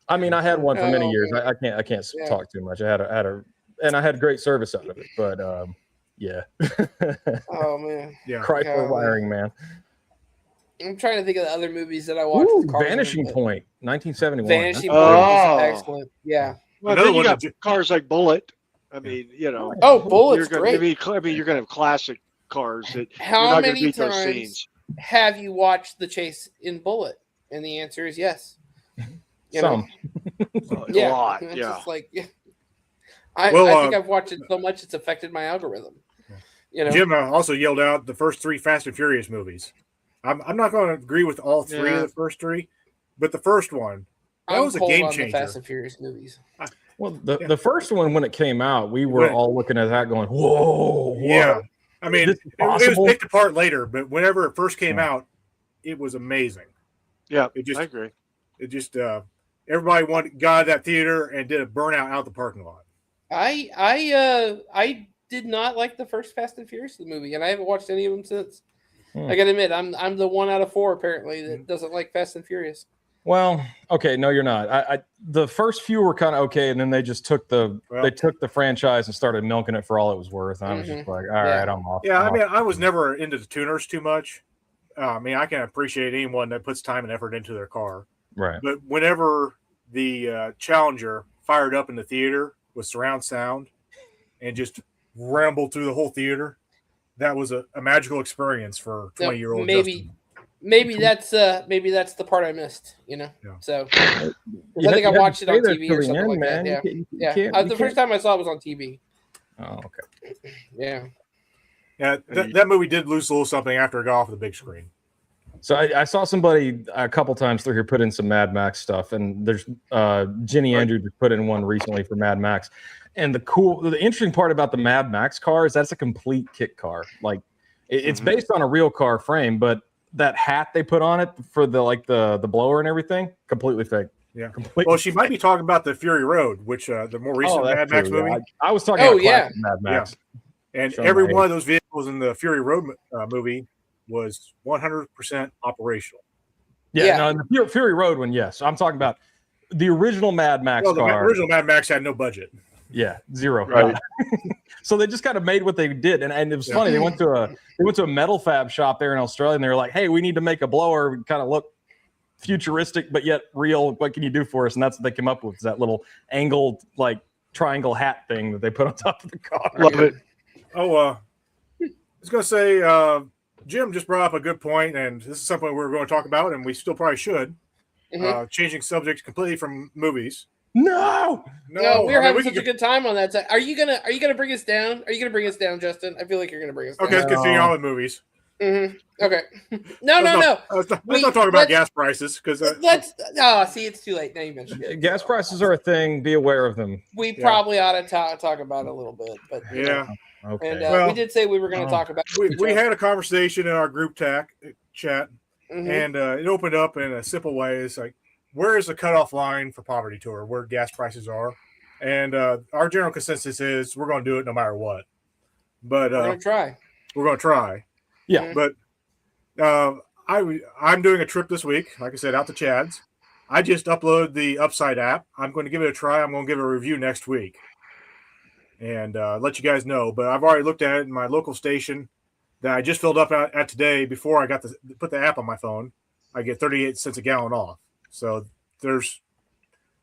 Speaker 6: I mean, I had one for many years. I can't talk too much. I had and I had great service out of it. But yeah.
Speaker 5: Oh man,
Speaker 3: Yeah.
Speaker 6: Chrysler wiring, man.
Speaker 5: I'm trying to think of the other movies that I watched.
Speaker 6: Ooh,
Speaker 5: with cars in
Speaker 6: Vanishing
Speaker 5: them,
Speaker 6: Point, 1971.
Speaker 5: Vanishing
Speaker 6: That's-
Speaker 5: Point
Speaker 4: Oh.
Speaker 5: was excellent. Yeah.
Speaker 4: Well,
Speaker 3: Another
Speaker 4: then you
Speaker 3: one
Speaker 4: got
Speaker 3: that
Speaker 4: cars like Bullet. I mean, you know,
Speaker 5: Oh, Bullet's
Speaker 4: you're gonna,
Speaker 5: great.
Speaker 4: I mean, you're gonna have classic cars that you're
Speaker 5: How
Speaker 4: not gonna
Speaker 5: many
Speaker 4: beat those
Speaker 5: times
Speaker 4: scenes.
Speaker 5: have you watched the chase in Bullet? And the answer is yes. You
Speaker 6: Some.
Speaker 5: Yeah.
Speaker 4: A lot,
Speaker 5: It's
Speaker 4: yeah.
Speaker 5: just like, yeah. I think I've watched it so much it's affected my algorithm. You know,
Speaker 3: Jim also yelled out the first 3 Fast and Furious movies. I'm not going to agree with all 3 of the first 3, but the first one, that was a
Speaker 5: pulled
Speaker 3: game
Speaker 5: on the
Speaker 3: changer.
Speaker 5: Fast and Furious movies.
Speaker 6: Well, the first one when it came out, we were all looking at that going, "Whoa, what?
Speaker 3: Yeah. I mean,
Speaker 6: This is
Speaker 3: it was
Speaker 6: possible?"
Speaker 3: picked apart later, but whenever it first came out, it was amazing.
Speaker 4: Yeah,
Speaker 3: It just
Speaker 4: I agree.
Speaker 3: It just everybody got out of that theater and did a burnout out the parking lot.
Speaker 5: I did not like the first Fast and Furious movie, and I haven't watched any of them since. I gotta admit, I'm the 1 out of 4 apparently that doesn't like Fast and Furious.
Speaker 6: Well, okay, no, you're not. The first few were kind of okay, and then they just took the franchise and started milking it for all it was worth. And I was just like, all right, I'm off.
Speaker 3: Yeah,
Speaker 6: I'm
Speaker 3: I mean,
Speaker 6: off.
Speaker 3: I was never into the tuners too much. I mean, I can appreciate anyone that puts time and effort into their car.
Speaker 6: Right.
Speaker 3: But whenever the Challenger fired up in the theater with surround sound and just rambled through the whole theater, that was a magical experience for 20-year-old Justin.
Speaker 5: Maybe that's the part I missed, you know.
Speaker 3: Yeah.
Speaker 5: So
Speaker 6: You
Speaker 5: I think I
Speaker 6: have to
Speaker 5: watched it
Speaker 6: stay
Speaker 5: on
Speaker 6: there
Speaker 5: TV
Speaker 6: till
Speaker 5: or
Speaker 6: the
Speaker 5: something
Speaker 6: end,
Speaker 5: like
Speaker 6: man.
Speaker 5: that.
Speaker 6: You
Speaker 5: Yeah,
Speaker 6: can't-
Speaker 5: the first time I saw it was on TV.
Speaker 6: Oh, okay.
Speaker 5: Yeah.
Speaker 3: Yeah, that movie did lose a little something after it got off the big screen.
Speaker 6: So I saw somebody a couple times through here put in some Mad Max stuff, and there's Ginny Andrew just put in one recently for Mad Max. And the interesting part about the Mad Max car is that's a complete kit car. Like it's based on a real car frame, but that hat they put on it for the blower and everything, completely fake.
Speaker 3: Yeah.
Speaker 6: Completely
Speaker 3: Well, she might be talking about the Fury Road, which the more recent
Speaker 6: that's
Speaker 3: Mad Max
Speaker 6: true,
Speaker 3: movie.
Speaker 6: yeah. I was talking about classic Mad Max.
Speaker 3: And
Speaker 6: Show
Speaker 3: every
Speaker 6: my
Speaker 3: one of those vehicles in the Fury Road movie was 100% operational.
Speaker 6: Yeah. No, in the Fury Road one, yes. I'm talking about the original Mad Max
Speaker 3: Well, the
Speaker 6: car.
Speaker 3: original Mad Max had no budget.
Speaker 6: Yeah, zero.
Speaker 4: Right.
Speaker 6: So they just kind of made what they did, and it was funny. They went to a metal fab shop there in Australia, and they were like, "Hey, we need to make a blower, kind of look futuristic but yet real. What can you do for us?" And that's what they came up with, is that little angled like triangle hat thing that they put on top of the car.
Speaker 4: Love it.
Speaker 3: Oh, I was going to say, Jim just brought up a good point, and this is something we were going to talk about, and we still probably should. Changing subject completely from movies.
Speaker 6: No,
Speaker 5: we were having such a good time on that. Are you gonna bring us down? Are you gonna bring us down, Justin? I feel like you're gonna bring us down.
Speaker 3: Okay, let's continue on with movies.
Speaker 5: Okay. No.
Speaker 3: Let's not talk about gas prices because
Speaker 5: See, it's too late. Now you mentioned it.
Speaker 6: gas prices are a thing. Be aware of them.
Speaker 5: We probably ought to talk about it a little bit, but
Speaker 3: yeah.
Speaker 6: Okay.
Speaker 5: And we did say we were going to talk about.
Speaker 3: We had a conversation in our group chat, and it opened up in a simple way. It's like, where is the cutoff line for Poverty Tour, where gas prices are? And our general consensus is we're going to do it no matter what. But
Speaker 5: we're going to try.
Speaker 3: We're going to try.
Speaker 6: Yeah.
Speaker 3: But I'm doing a trip this week, like I said, out to Chad's. I just uploaded the Upside app. I'm going to give it a try. I'm going to give it a review next week and let you guys know. But I've already looked at it in my local station. that I just filled up at today before I got to put the app on my phone, I get 38 cents a gallon off. So there's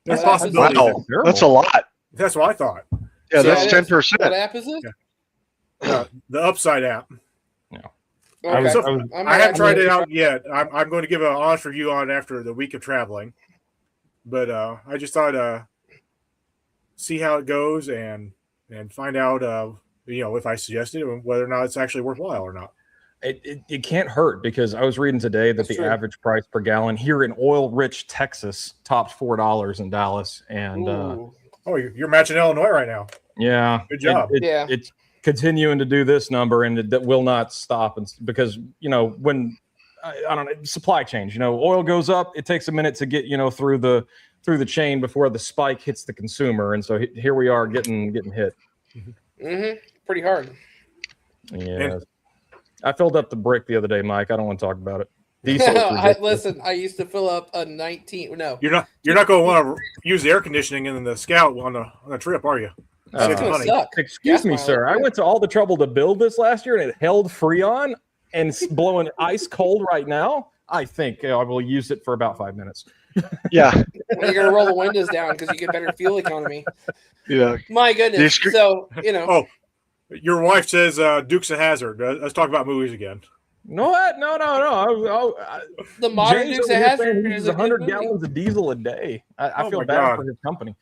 Speaker 3: possibilities.
Speaker 4: Wow, that's a lot.
Speaker 3: That's what I thought.
Speaker 4: Yeah,
Speaker 5: So
Speaker 4: that's
Speaker 5: that is-
Speaker 4: 10%.
Speaker 5: What app is it?
Speaker 3: The Upside app.
Speaker 5: Okay.
Speaker 3: I haven't tried it out yet. I'm going to give an honest review on it after the week of traveling. But I just thought see how it goes and find out if I suggest it and whether or not it's actually worthwhile or not.
Speaker 6: It can't hurt, because I was reading today that the average price per gallon here in oil-rich Texas tops $4 in Dallas, and
Speaker 3: you're matching Illinois right now.
Speaker 6: Yeah,
Speaker 3: good job.
Speaker 6: It's continuing to do this number, and that will not stop. And because when I don't know, supply chain, oil goes up, it takes a minute to get through the chain before the spike hits the consumer, and so here we are getting hit.
Speaker 5: Pretty hard.
Speaker 6: Yeah. I filled up the brick the other day, Mike. I don't want to talk about it. Diesel.
Speaker 5: Listen, I used to fill up a 19. No,
Speaker 3: you're not going to want to use the air conditioning in the Scout on the trip, are you?
Speaker 6: Excuse me, sir. I went to all the trouble to build this last year, and it held Freon, and it's blowing ice cold right now. I think I will use it for about 5 minutes.
Speaker 4: Yeah,
Speaker 5: you're gonna roll the windows down because you get better fuel economy.
Speaker 4: Yeah,
Speaker 5: my goodness. So
Speaker 3: Oh, your wife says Dukes of Hazzard. Let's talk about movies again.
Speaker 6: No.
Speaker 5: The modern Dukes of Hazzard
Speaker 6: is 100 gallons of diesel a day. I feel bad for his company.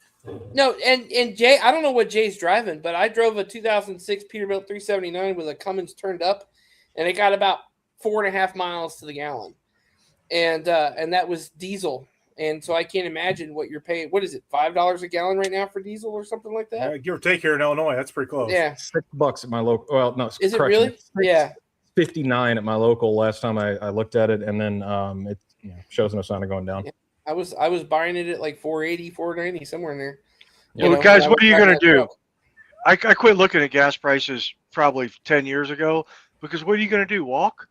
Speaker 5: No, and Jay, I don't know what Jay's driving, but I drove a 2006 Peterbilt 379 with a Cummins turned up, and it got about 4.5 miles to the gallon, and that was diesel. And so I can't imagine what you're paying. What is it, $5 a gallon right now for diesel or something like that?
Speaker 3: Give or take here in Illinois, that's pretty close.
Speaker 5: Yeah,
Speaker 6: $6 at my local. Well, no,
Speaker 5: is it really? Yeah,
Speaker 6: 59 at my local last time I looked at it, and then it shows no sign of going down.
Speaker 5: Yeah. I was buying it at like 480, 490, somewhere in there.
Speaker 4: Well, guys, what are you going to do? I quit looking at gas prices probably 10 years ago, because what are you going to do? Walk?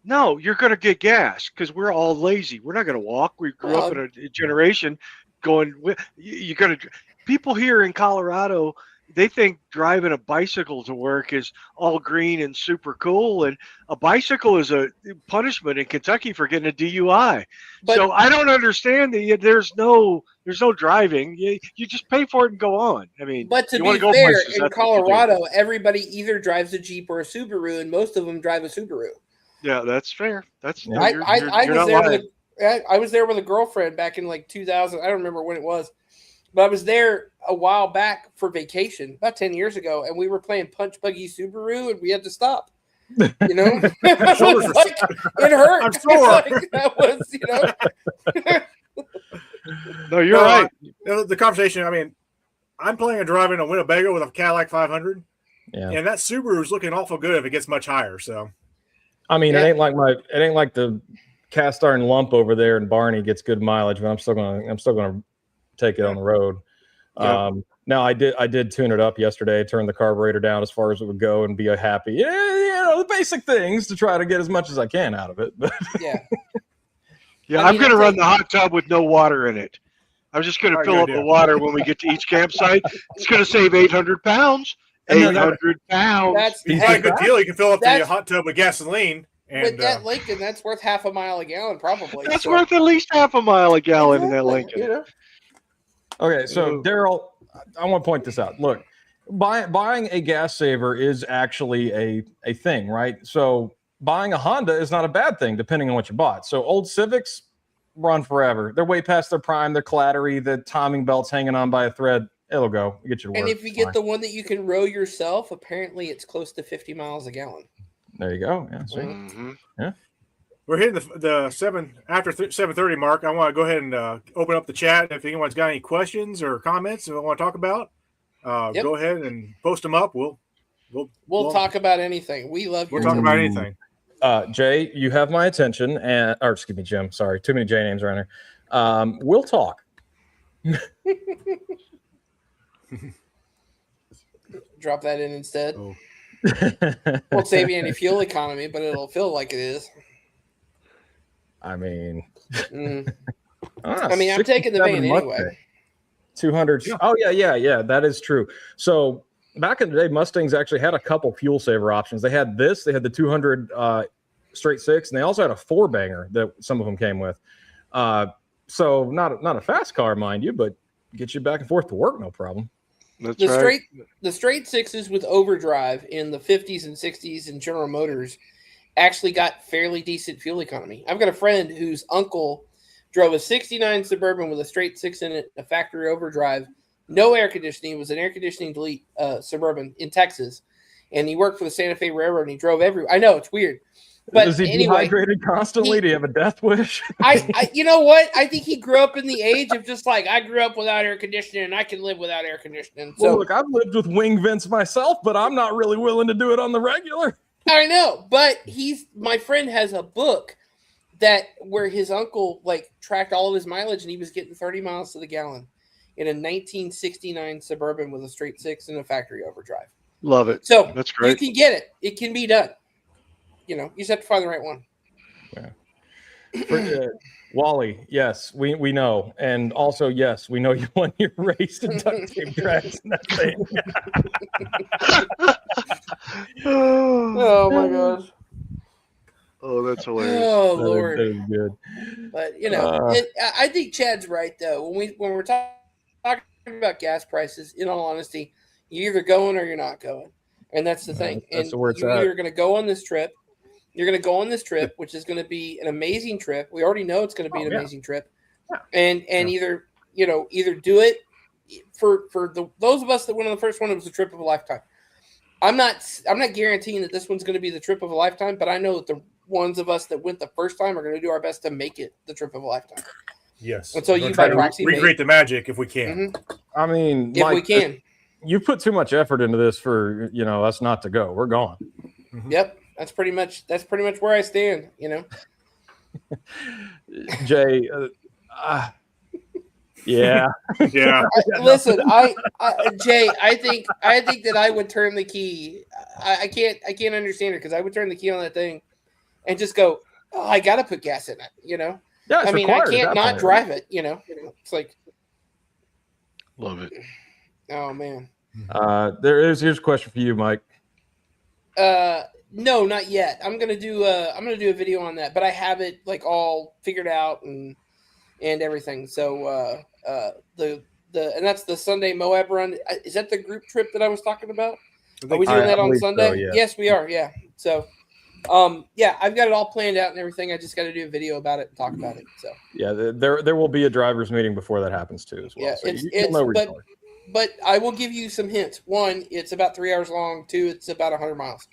Speaker 4: No, you're going to get gas, because we're all lazy. We're not going to walk. We grew up in a generation going. You're going to. People here in Colorado, they think driving a bicycle to work is all green and super cool, and a bicycle is a punishment in Kentucky for getting a DUI. So I don't understand that there's no driving. You just pay for it and go on. I mean,
Speaker 5: but to be fair, in Colorado, everybody either drives a Jeep or a Subaru, and most of them drive a Subaru.
Speaker 4: Yeah, that's fair. That's
Speaker 5: I was there with a girlfriend back in like 2000. I don't remember when it was, but I was there a while back for vacation about 10 years ago, and we were playing Punch Buggy Subaru, and we had to stop. It hurt.
Speaker 3: I'm sore.
Speaker 5: That was,
Speaker 4: No, you're right.
Speaker 3: The conversation. I mean, I'm planning on driving a Winnebago with a Cadillac 500, and that Subaru is looking awful good if it gets much higher. So,
Speaker 6: I mean, it ain't like the cast iron lump over there in Barney gets good mileage, but I'm still gonna take it on the road. Now I did tune it up yesterday, turned the carburetor down as far as it would go, and be happy. The basic things to try to get as much as I can out of it.
Speaker 4: I'm going to run the hot tub with no water in it. I'm just going to fill up the water when we get to each campsite. It's going to save 800 pounds. 800 pounds.
Speaker 5: That's
Speaker 3: a good deal. You can fill up the hot tub with gasoline.
Speaker 5: And that Lincoln, that's worth half a mile a gallon, probably.
Speaker 4: That's worth at least half a mile a gallon in that Lincoln.
Speaker 6: Okay, so Daryl, I want to point this out. Look, buying a gas saver is actually a thing, right? So buying a Honda is not a bad thing, depending on what you bought. So old Civics run forever. They're way past their prime. They're clattery. The timing belt's hanging on by a thread. It'll go. Get you to work.
Speaker 5: And if you get the one that you can row yourself, apparently it's close to 50 miles a gallon.
Speaker 6: There you go. Yeah, sweet.
Speaker 4: Mm-hmm.
Speaker 6: Yeah.
Speaker 3: We're hitting the 7:30 mark. I want to go ahead and open up the chat. If anyone's got any questions or comments that we want to talk about, go ahead and post them up. We'll
Speaker 5: talk about anything. We love.
Speaker 3: We'll talk about anything.
Speaker 6: Jay, you have my attention, or excuse me, Jim. Sorry, too many J names around here. We'll talk.
Speaker 5: Drop that in instead.
Speaker 3: Oh.
Speaker 5: Won't save you any fuel economy, but it'll feel like it is.
Speaker 6: I mean,
Speaker 5: I'm taking the vein anyway.
Speaker 6: 200. Oh yeah, that is true. So back in the day, Mustangs actually had a couple fuel saver options. They had this, they had the 200 straight six, and they also had a 4-banger that some of them came with. So not a fast car, mind you, but get you back and forth to work, no problem.
Speaker 4: That's
Speaker 5: The
Speaker 4: right.
Speaker 5: straight sixes with overdrive in the 50s and 60s in General Motors actually got fairly decent fuel economy. I've got a friend whose uncle drove a 69 Suburban with a straight six in it, a factory overdrive, no air conditioning. It was an air conditioning delete Suburban in Texas, and he worked for the Santa Fe Railroad, and he drove everywhere. I know, it's weird. But
Speaker 6: is he
Speaker 5: anyway,
Speaker 6: dehydrated constantly? Do you have a death wish?
Speaker 5: I you know what? I think he grew up in the age of just like, I grew up without air conditioning and I can live without air conditioning. So
Speaker 6: Well, look, I've lived with wing vents myself, but I'm not really willing to do it on the regular.
Speaker 5: I know, but my friend has a book that where his uncle like tracked all of his mileage and he was getting 30 miles to the gallon in a 1969 Suburban with a straight six and a factory overdrive.
Speaker 4: Love it.
Speaker 5: So
Speaker 4: That's great.
Speaker 5: You can get it. It can be done. You know, you just have to find the right one.
Speaker 6: Yeah. Wally, yes, we know. And also, yes, we know you won your race to duct tape drags and that thing.
Speaker 5: Oh my gosh.
Speaker 4: Oh, that's hilarious.
Speaker 5: Oh Lord.
Speaker 6: That is good.
Speaker 5: But you know, I think Chad's right though. When we're talking about gas prices, in all honesty, you're either going or you're not going, and that's the thing.
Speaker 6: That's
Speaker 5: and
Speaker 6: where it's
Speaker 5: you're
Speaker 6: at.
Speaker 5: either going to go on this trip. You're going to go on this trip, which is going to be an amazing trip. We already know it's going to be an amazing trip, and either do it for those of us that went on the first one. It was a trip of a lifetime. I'm not guaranteeing that this one's going to be the trip of a lifetime, but I know that the ones of us that went the first time are going to do our best to make it the trip of a lifetime.
Speaker 3: Yes.
Speaker 5: And so
Speaker 3: We're
Speaker 5: you
Speaker 3: trying
Speaker 5: by
Speaker 3: to
Speaker 5: proxy
Speaker 3: recreate the magic if we can.
Speaker 6: I mean,
Speaker 5: if
Speaker 6: Mike,
Speaker 5: we can.
Speaker 6: You put too much effort into this for us not to go. We're gone.
Speaker 5: Yep. That's pretty much where I stand, you know.
Speaker 6: Jay, yeah.
Speaker 3: Yeah.
Speaker 5: Listen, Jay, I think that I would turn the key. I can't understand it because I would turn the key on that thing and just go, oh, I gotta put gas in it, you know.
Speaker 6: Yeah, it's
Speaker 5: I mean, I
Speaker 6: required at
Speaker 5: can't
Speaker 6: that
Speaker 5: not
Speaker 6: point.
Speaker 5: drive it, you know. It's like,
Speaker 4: Love it.
Speaker 5: oh man.
Speaker 6: Here's a question for you, Mike.
Speaker 5: No, not yet. I'm gonna do a video on that, but I have it like all figured out and everything. So and that's the Sunday Moab run. Is that the group trip that I was talking about? Are we doing that on
Speaker 6: believe
Speaker 5: Sunday?
Speaker 6: so, yeah.
Speaker 5: Yes, we are. Yeah. So, yeah, I've got it all planned out and everything. I just got to do a video about it and talk about it. So
Speaker 6: Yeah, there will be a drivers meeting before that happens too, as well.
Speaker 5: yeah,
Speaker 6: So you'll know where you're going.
Speaker 5: but I will give you some hints. One, it's about 3 hours long. Two, it's about 100 miles.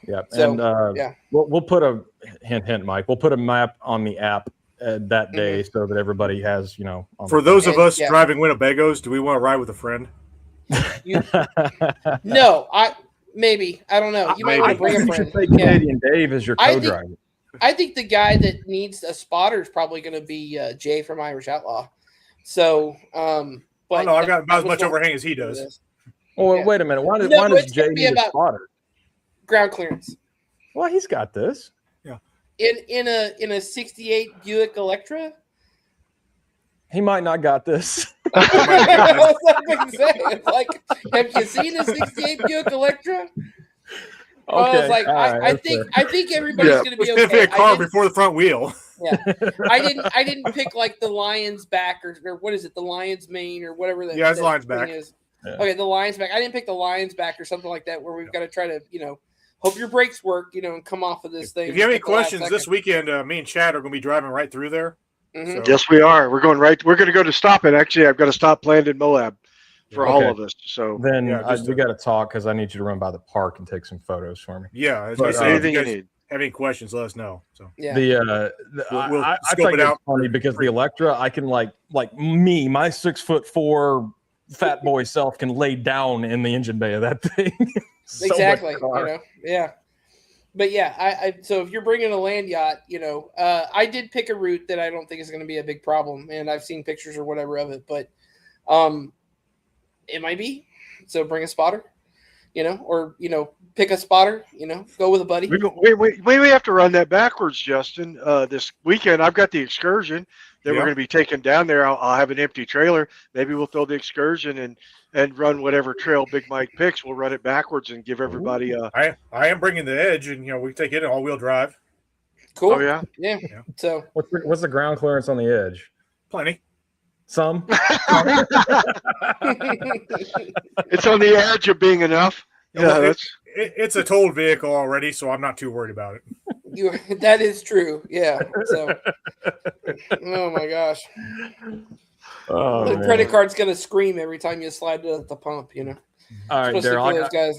Speaker 6: Yeah,
Speaker 5: So,
Speaker 6: and
Speaker 5: yeah.
Speaker 6: we'll put a hint, Mike. We'll put a map on the app that day so that everybody has,
Speaker 3: For those of us
Speaker 5: yeah.
Speaker 3: driving Winnebagos, do we want to ride with a friend?
Speaker 5: No, I don't know. You might want to bring a
Speaker 6: You
Speaker 5: friend.
Speaker 6: should take
Speaker 5: Yeah.
Speaker 6: Canadian Dave as your
Speaker 5: I think-
Speaker 6: co-driver.
Speaker 5: I think the guy that needs a spotter is probably going to be Jay from Irish Outlaw. So, but
Speaker 3: no, I've got about as
Speaker 5: that was
Speaker 3: much
Speaker 5: what-
Speaker 3: overhang as he does.
Speaker 6: Well,
Speaker 5: Yeah.
Speaker 6: wait a minute. Why does
Speaker 5: it's
Speaker 6: Jay
Speaker 5: gonna be
Speaker 6: need a
Speaker 5: about-
Speaker 6: spotter?
Speaker 5: Ground clearance
Speaker 6: Well, he's got this.
Speaker 5: in a '68 Buick Electra.
Speaker 6: He might not got this.
Speaker 5: That's what I'm saying. It's like, have you seen a '68 Buick Electra? I was like, I think everybody's going to be
Speaker 3: It's gonna be
Speaker 5: okay.
Speaker 3: a car before the front wheel.
Speaker 5: I didn't pick like the Lion's Back or what is it, the Lion's Mane or whatever that.
Speaker 3: Yeah, it's
Speaker 5: that
Speaker 3: Lion's
Speaker 5: thing
Speaker 3: Back.
Speaker 5: is.
Speaker 6: Yeah.
Speaker 5: Okay, the Lion's Back. I didn't pick the Lion's Back or something like that where we've got to try to hope your brakes work and come off of this thing.
Speaker 3: If you have any
Speaker 5: at the last
Speaker 3: questions this
Speaker 5: second.
Speaker 3: weekend, me and Chad are going to be driving right through there.
Speaker 5: Mhm.
Speaker 3: So-
Speaker 4: Yes, we are. We're going right. We're going to go to stop it. Actually, I've got to stop planned in Moab for all
Speaker 6: Okay.
Speaker 4: of us. So
Speaker 6: Then
Speaker 3: Yeah, just
Speaker 6: we got to talk because I need you to run by the park and take some photos for me.
Speaker 3: Yeah, as
Speaker 6: But,
Speaker 3: we say, if
Speaker 4: anything
Speaker 3: you
Speaker 4: you
Speaker 3: guys
Speaker 4: need.
Speaker 3: have any questions, let us know. So
Speaker 5: Yeah.
Speaker 3: We'll
Speaker 6: I
Speaker 3: scope
Speaker 6: think
Speaker 3: it
Speaker 6: it's
Speaker 3: out.
Speaker 6: funny because the Electra, I can like me, my 6'4" fat boy self can lay down in the engine bay of that thing. So much
Speaker 5: Exactly.
Speaker 6: car.
Speaker 5: Yeah. But yeah, I so if you're bringing a land yacht, I did pick a route that I don't think is going to be a big problem, and I've seen pictures or whatever of it, but it might be. So bring a spotter, or pick a spotter, go with a buddy.
Speaker 4: we have to run that backwards, Justin. This weekend, I've got the excursion that we're
Speaker 3: Yeah.
Speaker 4: going to be taking down there. I'll have an empty trailer. Maybe we'll throw the excursion and run whatever trail Big Mike picks. We'll run it backwards and give everybody a.
Speaker 3: I am bringing the Edge, and we take it in all-wheel drive.
Speaker 5: Cool.
Speaker 4: Oh yeah.
Speaker 5: Yeah. So
Speaker 6: What's the ground clearance on the Edge?
Speaker 3: Plenty.
Speaker 6: Some.
Speaker 4: It's on the edge of being enough. Yeah,
Speaker 3: It's a totaled vehicle already, so I'm not too worried about it.
Speaker 5: That is true. Yeah. So. Oh my gosh.
Speaker 6: Oh,
Speaker 5: The credit card's gonna scream every time you slide it at the pump.
Speaker 6: All right,
Speaker 5: Especially
Speaker 6: Daryl.
Speaker 5: for those guys.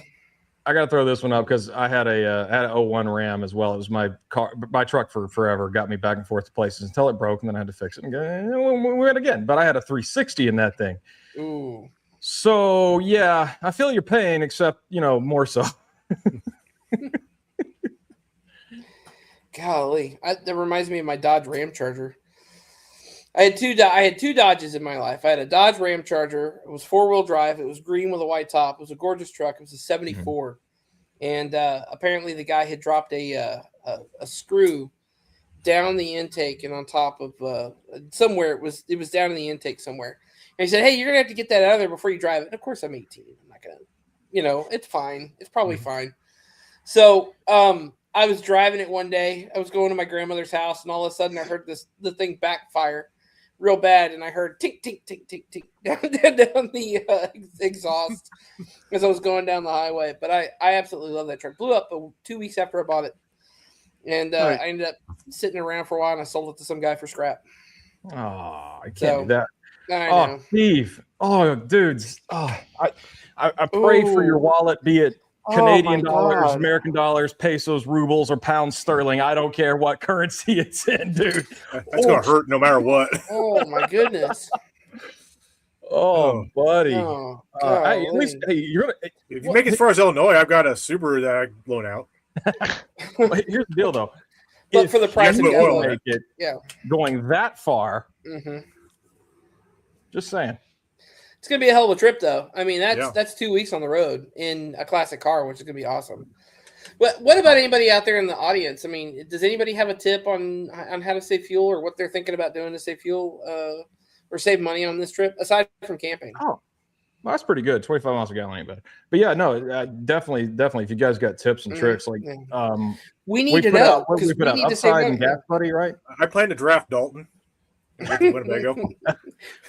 Speaker 6: I got to throw this one up because I had a 01 Ram as well. It was my truck for forever. Got me back and forth to places until it broke, and then I had to fix it and we went again. But I had a 360 in that thing.
Speaker 5: Ooh.
Speaker 6: So yeah, I feel your pain, except more so.
Speaker 5: Golly, that reminds me of my Dodge Ram Charger. I had two Dodges in my life. I had a Dodge Ram Charger. It was 4-wheel drive. It was green with a white top. It was a gorgeous truck. It was a 74, and apparently the guy had dropped a screw down the intake and on top of somewhere. It was down in the intake somewhere. And he said, "Hey, you're gonna have to get that out of there before you drive it." And of course, I'm 18. I'm not gonna, it's fine. It's probably fine. So I was driving it one day. I was going to my grandmother's house, and all of a sudden I heard the thing backfire real bad, and I heard tink, tink, tink, tink, tink down the exhaust as I was going down the highway. But I absolutely love that truck. Blew up 2 weeks after I bought it, and I ended up sitting around for a while, and I sold it to some guy for scrap.
Speaker 6: Oh, I can't do that.
Speaker 5: I know.
Speaker 6: Steve. Oh, dudes. Oh, I pray for your wallet, be it Canadian dollars, American dollars, pesos, rubles, or pounds sterling. I don't care what currency it's in, dude.
Speaker 3: That's going to hurt no matter what.
Speaker 5: Oh, my goodness.
Speaker 6: Oh, buddy.
Speaker 5: Oh,
Speaker 6: hey, at least, you're gonna.
Speaker 3: If you make it as far as Illinois, I've got a Subaru that I've blown out.
Speaker 6: Here's the deal, though.
Speaker 5: But for the price of
Speaker 3: oil,
Speaker 6: make it,
Speaker 5: yeah,
Speaker 6: going that far.
Speaker 5: Mm-hmm.
Speaker 6: Just saying.
Speaker 5: It's gonna be a hell of a trip, though. I mean, that's 2 weeks on the road in a classic car, which is gonna be awesome. What about anybody out there in the audience? I mean, does anybody have a tip on how to save fuel or what they're thinking about doing to save fuel or save money on this trip aside from camping?
Speaker 6: Oh, well, that's pretty good. 25 miles a gallon ain't bad. But yeah, no, definitely. If you guys got tips and tricks, like
Speaker 5: we need to know
Speaker 6: because we put out Upside and Gas Buddy, right?
Speaker 3: I plan to draft Dalton. Winnebago.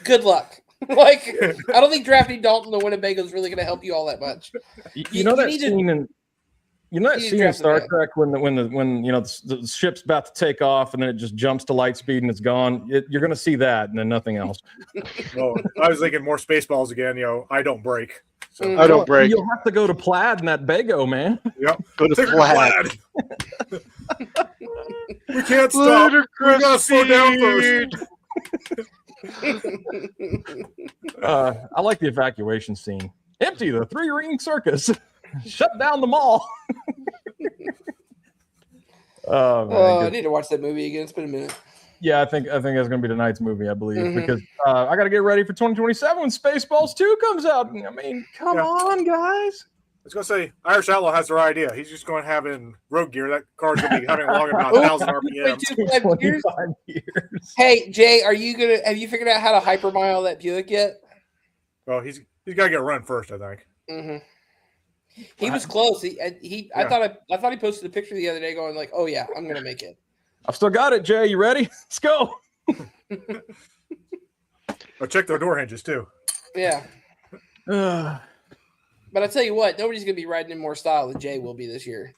Speaker 5: Good luck. Like, I don't think drafting Dalton to Winnebago is really going to help you all that much.
Speaker 6: You know that scene in Star Trek when the ship's about to take off and then it just jumps to light speed and it's gone. You're going to see that and then nothing else.
Speaker 3: Well, I was thinking more Spaceballs again. I don't break. So.
Speaker 4: I don't break.
Speaker 6: You'll have to go to Plaid in that Bago, man.
Speaker 3: Yep.
Speaker 4: Go to Plaid.
Speaker 3: We can't stop. We gotta slow down first.
Speaker 6: I like the evacuation scene. Empty the 3-ring circus. Shut down the mall.
Speaker 5: I need to watch that movie again. It's been a minute.
Speaker 6: Yeah, I think that's going to be tonight's movie, I believe, because I got to get ready for 2027 when Spaceballs 2 comes out. I mean, come on, guys.
Speaker 3: I was going to say, Irish Outlaw has the right idea. He's just going to have in road gear. That car's going to be having along about 1,000 RPM.
Speaker 6: 25 years.
Speaker 5: Hey, Jay, have you figured out how to hypermile that Buick yet?
Speaker 3: Well, he's got to get a run first, I think.
Speaker 5: Mm-hmm. He was close. I thought he posted a picture the other day going like, "Oh yeah, I'm going to make it."
Speaker 6: I've still got it, Jay. You ready? Let's go.
Speaker 3: Check their door hinges, too.
Speaker 5: Yeah. But I tell you what, nobody's going to be riding in more style than Jay will be this year.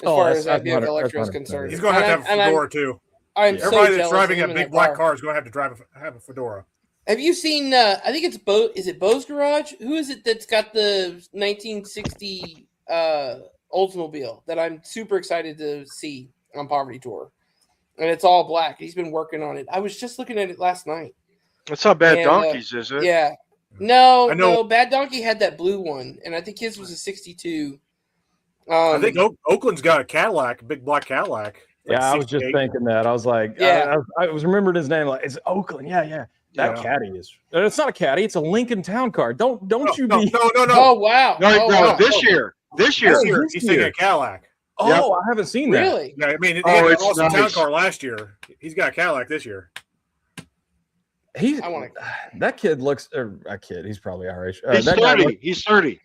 Speaker 5: As far as that Buick Electra is concerned.
Speaker 3: He's going to have a fedora, too. Everybody that's driving a big black car is going to have to have a fedora.
Speaker 5: Have you seen, I think it's is it Bo's Garage? Who is it that's got the 1960 Oldsmobile that I'm super excited to see on Poverty Tour? And it's all black. He's been working on it. I was just looking at it last night.
Speaker 4: That's not Bad Donkeys, is it?
Speaker 5: Yeah. No, Bad Donkey had that blue one, and I think his was a 62.
Speaker 3: I think Oakland's got a Cadillac, a big black Cadillac.
Speaker 6: Like I was just thinking that. I was like, I was remembered his name. Like, it's Oakland. Yeah. That caddy is. It's not a caddy. It's a Lincoln Town car. Don't you be.
Speaker 3: No.
Speaker 5: Oh wow.
Speaker 4: No. This year. He's
Speaker 3: taking a Cadillac.
Speaker 6: Oh, I haven't seen that.
Speaker 5: Really?
Speaker 3: Yeah, I mean, he had an awesome town car last year. He's got a Cadillac this year.
Speaker 6: He's
Speaker 5: I want
Speaker 6: that kid looks a kid. He's probably our age.
Speaker 4: He's
Speaker 6: That guy
Speaker 4: 30. He's 30.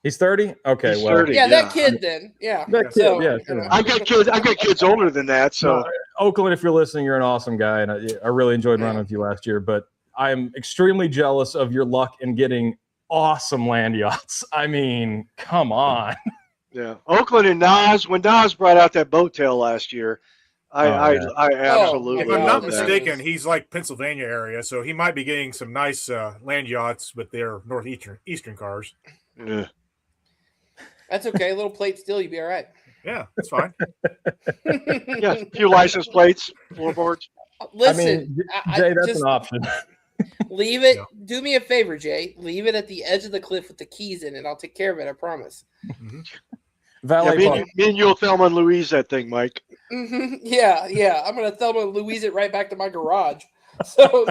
Speaker 6: He's 30. Okay,
Speaker 4: He's
Speaker 6: well,
Speaker 4: 30.
Speaker 5: Yeah,
Speaker 4: Yeah.
Speaker 5: that kid then. Yeah.
Speaker 6: that kid.
Speaker 5: So,
Speaker 6: Yeah,
Speaker 5: you
Speaker 6: sure.
Speaker 5: know.
Speaker 4: I've got kids older than that. So
Speaker 6: No, Oakland, if you're listening, you're an awesome guy, and I really enjoyed running with you last year. But I am extremely jealous of your luck in getting awesome land yachts. I mean, come on.
Speaker 4: yeah, Oakland and Nas. When Nas brought out that boat tail last year, I absolutely.
Speaker 3: If I'm not
Speaker 4: loved that.
Speaker 3: mistaken, he's like Pennsylvania area, so he might be getting some nice land yachts with their northeastern cars.
Speaker 4: Yeah.
Speaker 5: That's okay. A little plate still, you'd be all right.
Speaker 3: Yeah, that's fine.
Speaker 4: Yeah, a few license plates, floorboards.
Speaker 5: Listen,
Speaker 6: Jay, that's
Speaker 5: just
Speaker 6: an option.
Speaker 5: leave it.
Speaker 3: Yeah.
Speaker 5: Do me a favor, Jay. Leave it at the edge of the cliff with the keys in it. I'll take care of it. I promise.
Speaker 3: Mm-hmm.
Speaker 4: Yeah,
Speaker 6: Valet park.
Speaker 4: me and you'll Thelma and Louise that thing, Mike.
Speaker 5: Yeah. I'm gonna Thelma and Louise it right back to my garage. So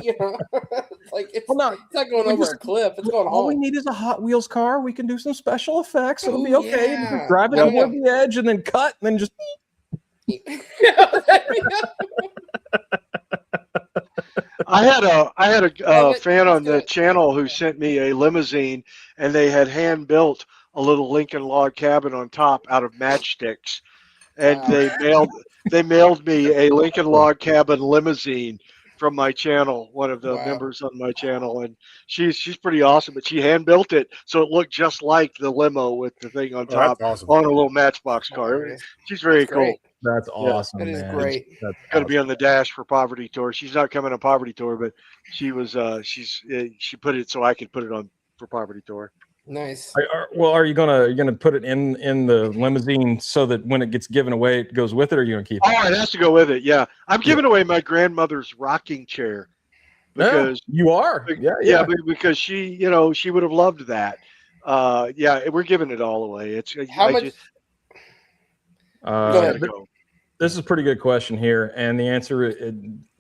Speaker 5: like it's,
Speaker 6: Well, no,
Speaker 5: it's not going over a cliff. It's going
Speaker 6: all we
Speaker 5: home.
Speaker 6: need is a Hot Wheels car. We can do some special effects. It'll be
Speaker 5: Ooh,
Speaker 6: okay.
Speaker 5: yeah.
Speaker 6: Just drive it
Speaker 5: Yeah.
Speaker 6: toward the edge and then cut and then just.
Speaker 4: I had a
Speaker 5: Love it.
Speaker 4: fan on
Speaker 5: Let's do
Speaker 4: the
Speaker 5: it.
Speaker 4: channel who sent me a limousine, and they had hand built a little Lincoln log cabin on top out of matchsticks, and
Speaker 5: Wow.
Speaker 4: they mailed me a Lincoln log cabin limousine from my channel, one of the
Speaker 5: Wow.
Speaker 4: members on my channel, and she's pretty awesome. But she hand built it so it looked just like the limo with the thing on
Speaker 3: Oh,
Speaker 4: top
Speaker 3: that's awesome.
Speaker 4: on a little Matchbox car.
Speaker 5: Hilarious.
Speaker 4: She's very
Speaker 5: That's great.
Speaker 4: cool.
Speaker 6: That's awesome.
Speaker 5: That is
Speaker 6: man.
Speaker 5: great.
Speaker 6: That's
Speaker 4: Going to be
Speaker 6: awesome.
Speaker 4: on the dash for Poverty Tour. She's not coming on Poverty Tour, but she was. She put it so I could put it on for Poverty Tour.
Speaker 5: Nice.
Speaker 6: Well, are you gonna put it in the limousine so that when it gets given away, it goes with it, or are you gonna keep it?
Speaker 4: Oh, it has to go with it. Yeah, I'm giving away my grandmother's rocking chair because
Speaker 6: you are. Yeah.
Speaker 4: because she would have loved that. Yeah, we're giving it all away. It's
Speaker 5: How much? Go ahead.
Speaker 6: This is a pretty good question here, and the answer,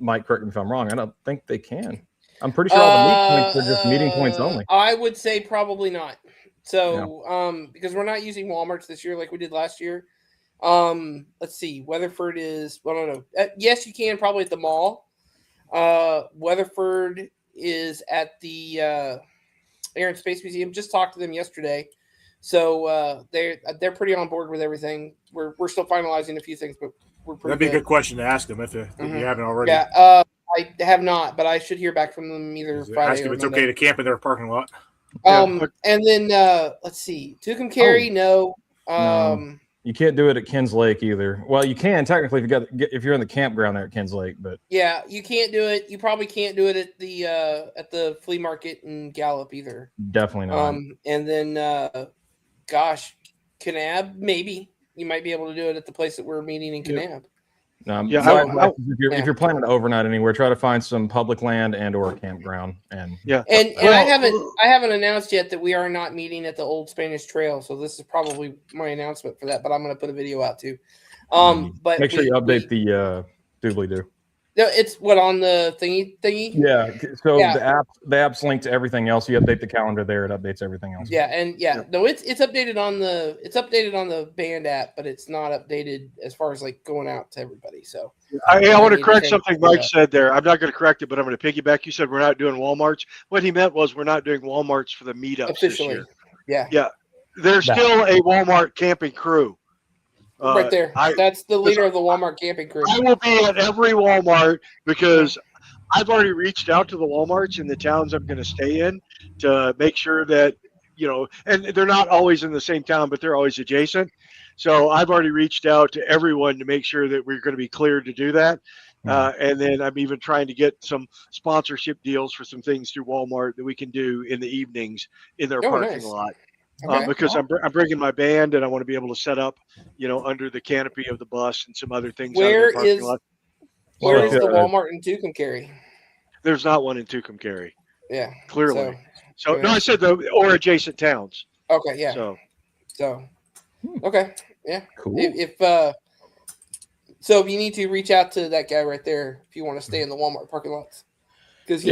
Speaker 6: Mike, correct me if I'm wrong. I don't think they can. I'm pretty sure all the meet points are just meeting points only.
Speaker 5: I would say probably not. So, because we're not using Walmart's this year like we did last year. Let's see. Weatherford is. Well, no. Yes, you can probably at the mall. Weatherford is at the Air and Space Museum. Just talked to them yesterday, so they're pretty on board with everything. We're still finalizing a few things, but we're pretty.
Speaker 3: That'd be a good question to ask them if you haven't already.
Speaker 5: Yeah, I have not, but I should hear back from them either Friday
Speaker 3: Ask if
Speaker 5: or
Speaker 3: it's
Speaker 5: Monday.
Speaker 3: okay to camp in their parking lot.
Speaker 5: And then let's see, Tucumcari, no.
Speaker 6: No. You can't do it at Kins Lake either. Well, you can technically if you're in the campground there at Kins Lake, but
Speaker 5: yeah, you can't do it. You probably can't do it at the flea market in Gallup either.
Speaker 6: definitely not.
Speaker 5: And then gosh, Kanab, maybe you might be able to do it at the place that we're meeting in Kanab.
Speaker 6: If you're planning to overnight anywhere, try to find some public land and or a campground. And
Speaker 5: I haven't announced yet that we are not meeting at the Old Spanish Trail, so this is probably my announcement for that. But I'm going to put a video out too. But
Speaker 6: make sure you update the doobly doo.
Speaker 5: No, it's what on the thingy.
Speaker 6: Yeah. So the app's linked to everything else. You update the calendar there; it updates everything else.
Speaker 5: Yeah, and no, it's updated on the band app, but it's not updated as far as like going out to everybody. So
Speaker 4: I want to correct something Mike said there. I'm not going to correct it, but I'm going to piggyback. You said we're not doing Walmarts. What he meant was we're not doing Walmarts for the meetups
Speaker 5: officially.
Speaker 4: this year.
Speaker 5: Yeah.
Speaker 4: There's still a Walmart camping crew.
Speaker 5: Right there. That's the leader of the Walmart camping crew.
Speaker 4: I will be at every Walmart because I've already reached out to the Walmarts in the towns I'm going to stay in to make sure that, and they're not always in the same town, but they're always adjacent. So I've already reached out to everyone to make sure that we're going to be cleared to do that. And then I'm even trying to get some sponsorship deals for some things through Walmart that we can do in the evenings in their parking lot. Because I'm bringing my band and I want to be able to set up, under the canopy of the bus and some other things.
Speaker 5: Where is the Walmart in Tucumcari?
Speaker 4: There's not one in Tucumcari.
Speaker 5: Yeah,
Speaker 4: clearly. So no, I said or adjacent towns.
Speaker 5: Okay, yeah. So okay, yeah.
Speaker 6: Cool.
Speaker 5: If you need to reach out to that guy right there if you want to stay in the Walmart parking lots. Because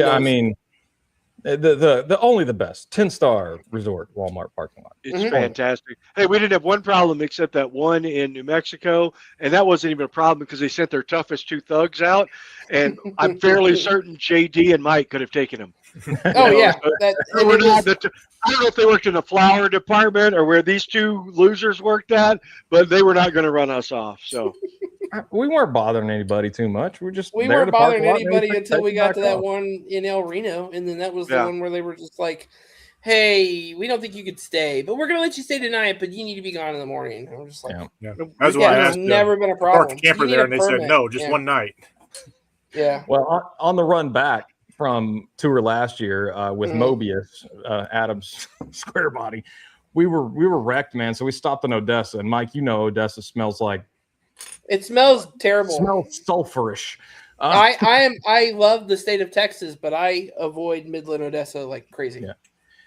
Speaker 6: The only the best 10-star resort Walmart parking lot.
Speaker 4: It's fantastic. Hey, we didn't have one problem except that one in New Mexico, and that wasn't even a problem because they sent their toughest 2 thugs out, and I'm fairly certain JD and Mike could have taken them.
Speaker 5: Oh yeah,
Speaker 4: I don't know if they worked in the flower department or where these 2 losers worked at, but they were not going to run us off. So
Speaker 6: We weren't bothering anybody too much. We
Speaker 5: weren't bothering anybody until we got to that one in El Reno, and then that was the
Speaker 4: Yeah.
Speaker 5: one where they were just like, "Hey, we don't think you could stay, but we're gonna let you stay tonight, but you need to be gone in the morning." And I'm just like,
Speaker 3: That's why I
Speaker 5: "Yeah,
Speaker 3: asked.
Speaker 5: it's never been a
Speaker 3: park
Speaker 5: problem."
Speaker 3: the camper
Speaker 5: You need
Speaker 3: there,
Speaker 5: a
Speaker 3: and they said
Speaker 5: permit.
Speaker 3: no, just
Speaker 5: Yeah.
Speaker 3: one night.
Speaker 5: Yeah.
Speaker 6: Well, on the run back from tour last year with Mobius, Adam's square body, we were wrecked, man. So we stopped in Odessa, and Mike, you know, Odessa smells like
Speaker 5: It smells terrible.
Speaker 6: smells sulfurish.
Speaker 5: I love the state of Texas, but I avoid Midland, Odessa like crazy.
Speaker 6: Yeah.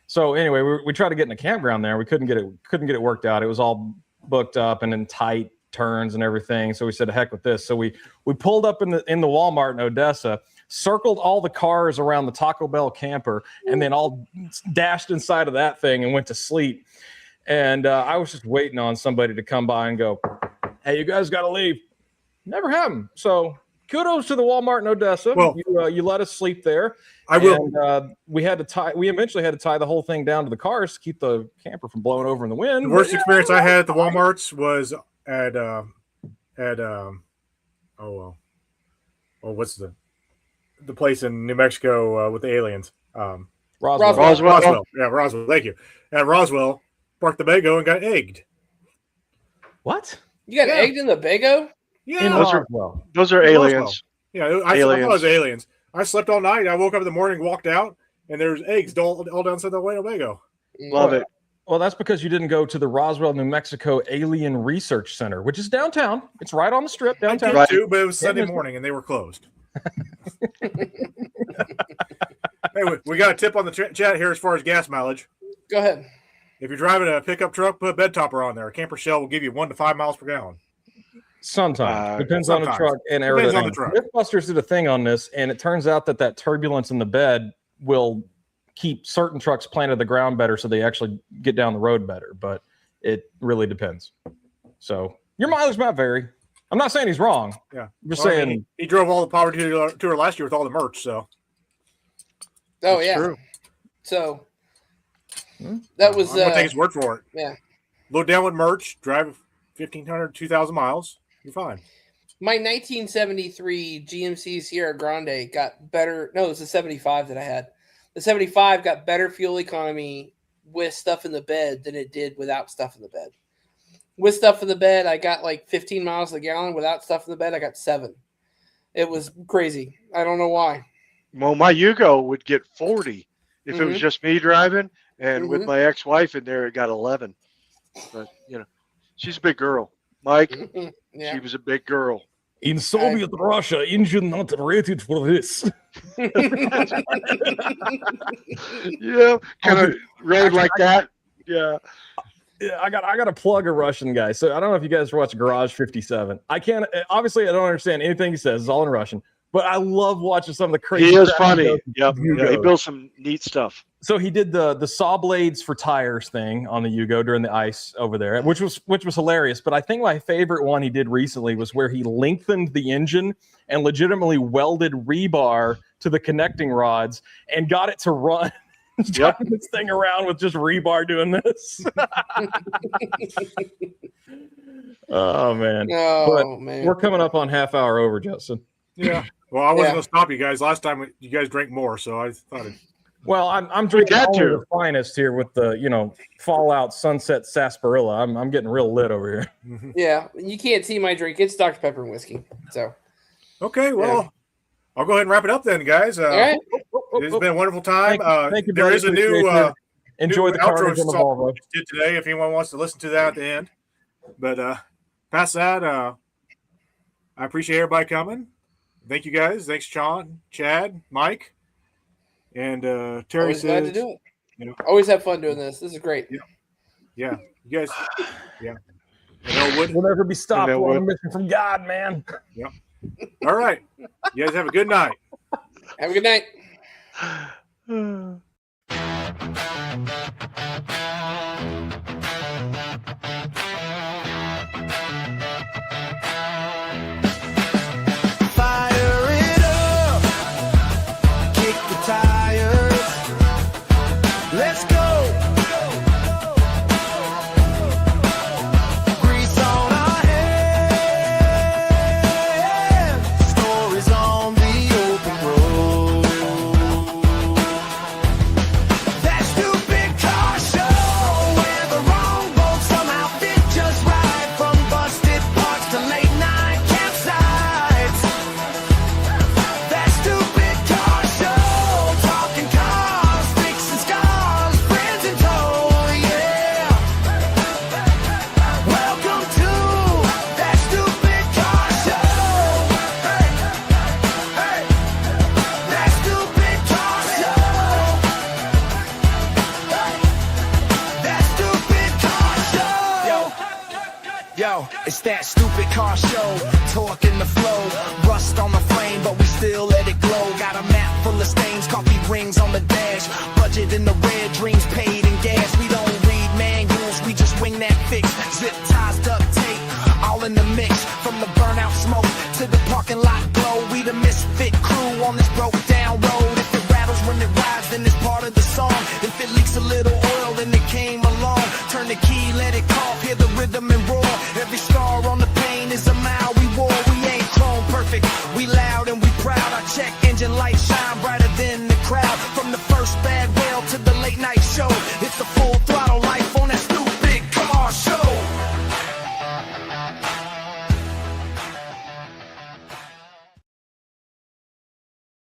Speaker 6: So anyway, we tried to get in a campground there. We couldn't get it worked out. It was all booked up and in tight turns and everything. So we said, heck with this. So we pulled up in the Walmart in Odessa, circled all the cars around the Taco Bell camper, and then all dashed inside of that thing and went to sleep. And I was just waiting on somebody to come by and go, "Hey, you guys got to leave." Never happened. So kudos to the Walmart in Odessa.
Speaker 3: Well,
Speaker 6: you let us sleep there.
Speaker 3: I will.
Speaker 6: And, we eventually had to tie the whole thing down to the cars to keep the camper from blowing over in the wind.
Speaker 3: The worst experience I had at the Walmarts was at what's the place in New Mexico with the aliens?
Speaker 5: Roswell.
Speaker 3: Yeah, Roswell. Thank you. At Roswell, parked the Bago and got egged.
Speaker 6: What?
Speaker 5: You got egged in the Bago?
Speaker 3: Yeah,
Speaker 4: those are aliens.
Speaker 3: Yeah, I thought it was aliens. I slept all night. I woke up in the morning, walked out, and there's eggs all downside the Winnebago.
Speaker 4: Love it.
Speaker 6: Well, that's because you didn't go to the Roswell, New Mexico Alien Research Center, which is downtown. It's right on the strip downtown.
Speaker 3: I did too, but it was Sunday morning and they were closed. Hey, we got a tip on the chat here as far as gas mileage.
Speaker 5: Go ahead.
Speaker 3: If you're driving a pickup truck, put a bed topper on there. A camper shell will give you 1 to 5 miles per gallon.
Speaker 6: Sometimes. Depends on the truck and
Speaker 3: Depends on
Speaker 6: aerodynamics.
Speaker 3: the truck.
Speaker 6: Mythbusters did a thing on this, and it turns out that turbulence in the bed will keep certain trucks planted to the ground better so they actually get down the road better, but it really depends. So your mileage might vary. I'm not saying he's wrong.
Speaker 3: Yeah.
Speaker 6: I'm just saying
Speaker 3: he drove all the Power Tour last year with all the merch, so.
Speaker 5: Oh,
Speaker 4: That's
Speaker 5: yeah.
Speaker 4: true.
Speaker 5: So that was.
Speaker 3: I'm going to take his word for it.
Speaker 5: Yeah.
Speaker 3: Load down with merch, drive 1,500, 2,000 miles. You're fine.
Speaker 5: My 1973 GMC Sierra Grande got better. No, it was the 75 that I had. The 75 got better fuel economy with stuff in the bed than it did without stuff in the bed. With stuff in the bed, I got like 15 miles a gallon. Without stuff in the bed, I got 7. It was crazy. I don't know why.
Speaker 4: Well, my Yugo would get 40 if it was just me driving, and with my ex-wife in there, it got 11. But she's a big girl. Mike,
Speaker 5: Yeah.
Speaker 4: she was a big girl.
Speaker 6: in Soviet Russia, engine not rated for this.
Speaker 4: Yeah, kind of rode like that. Yeah.
Speaker 6: Yeah, I got to plug a Russian guy. So I don't know if you guys watch Garage 57. I don't understand anything he says. It's all in Russian. But I love watching some of the crazy.
Speaker 4: He is
Speaker 6: crap
Speaker 4: funny.
Speaker 6: does.
Speaker 4: Yep. Yeah, he built some neat stuff.
Speaker 6: So he did the saw blades for tires thing on the Yugo during the ice over there, which was hilarious. But I think my favorite one he did recently was where he lengthened the engine and legitimately welded rebar to the connecting rods and got it to run. Driving this thing around with just rebar doing this. Oh man.
Speaker 5: Man.
Speaker 6: We're coming up on half hour over, Justin.
Speaker 3: Yeah. Well, I wasn't going to stop you guys. Last time you guys drank more, so I thought it.
Speaker 6: Well, I'm drinking
Speaker 4: got
Speaker 6: all
Speaker 4: to.
Speaker 6: the finest here with the Fallout Sunset Sarsaparilla. I'm getting real lit over here.
Speaker 5: Yeah, you can't see my drink. It's Dr. Pepper and whiskey. So
Speaker 3: Okay, well, I'll go ahead and wrap it up then, guys.
Speaker 5: all right.
Speaker 3: It's been a wonderful time.
Speaker 6: Thank you,
Speaker 3: there
Speaker 6: buddy.
Speaker 3: is a new
Speaker 6: Enjoy
Speaker 3: new
Speaker 6: the
Speaker 3: outro
Speaker 6: carnage on the
Speaker 3: song
Speaker 6: Volvo.
Speaker 3: we just did today. If anyone wants to listen to that at the end, but past that, I appreciate everybody coming. Thank you guys. Thanks, Sean, Chad, Mike, and Terry.
Speaker 5: Always glad to
Speaker 3: says,
Speaker 5: do it. Always have fun doing this. This is great.
Speaker 3: Yeah, you guys. Yeah. And
Speaker 6: We'll never be stopped.
Speaker 4: And
Speaker 6: We're on a
Speaker 4: Elwood.
Speaker 6: mission from God, man.
Speaker 3: all right. You guys have a good night.
Speaker 5: Have a good night.
Speaker 8: Fire it up, kick the tires, let's go. Grease on our hands, stories on the open road. That stupid car show where the wrong boat somehow fit just right, from busted parts to late night campsites. That stupid car show, talking cars, fixing scars, friends in tow, yeah. Welcome to that stupid car show. Hey, hey, that stupid car show. That stupid car show. Yo, it's that stupid car show. Torque in the flow, rust on the flame, but we still let it glow. Got a map full of stains, coffee rings on the dash. Budget in the red, dreams paid in gas. We don't read manuals, we just wing that fix. Zip ties, duct tape, all in the mix. From the burnout smoke to the parking lot glow, we the misfit crew on this broke down road. If it rattles when it rides, then it's part of the song. If it leaks a little oil, then it came along. Turn the key, let it cough, hear the rhythm and roar. Every scar on the pain is a mile we wore. We ain't chrome perfect, we loud and we proud. Our check engine light shine.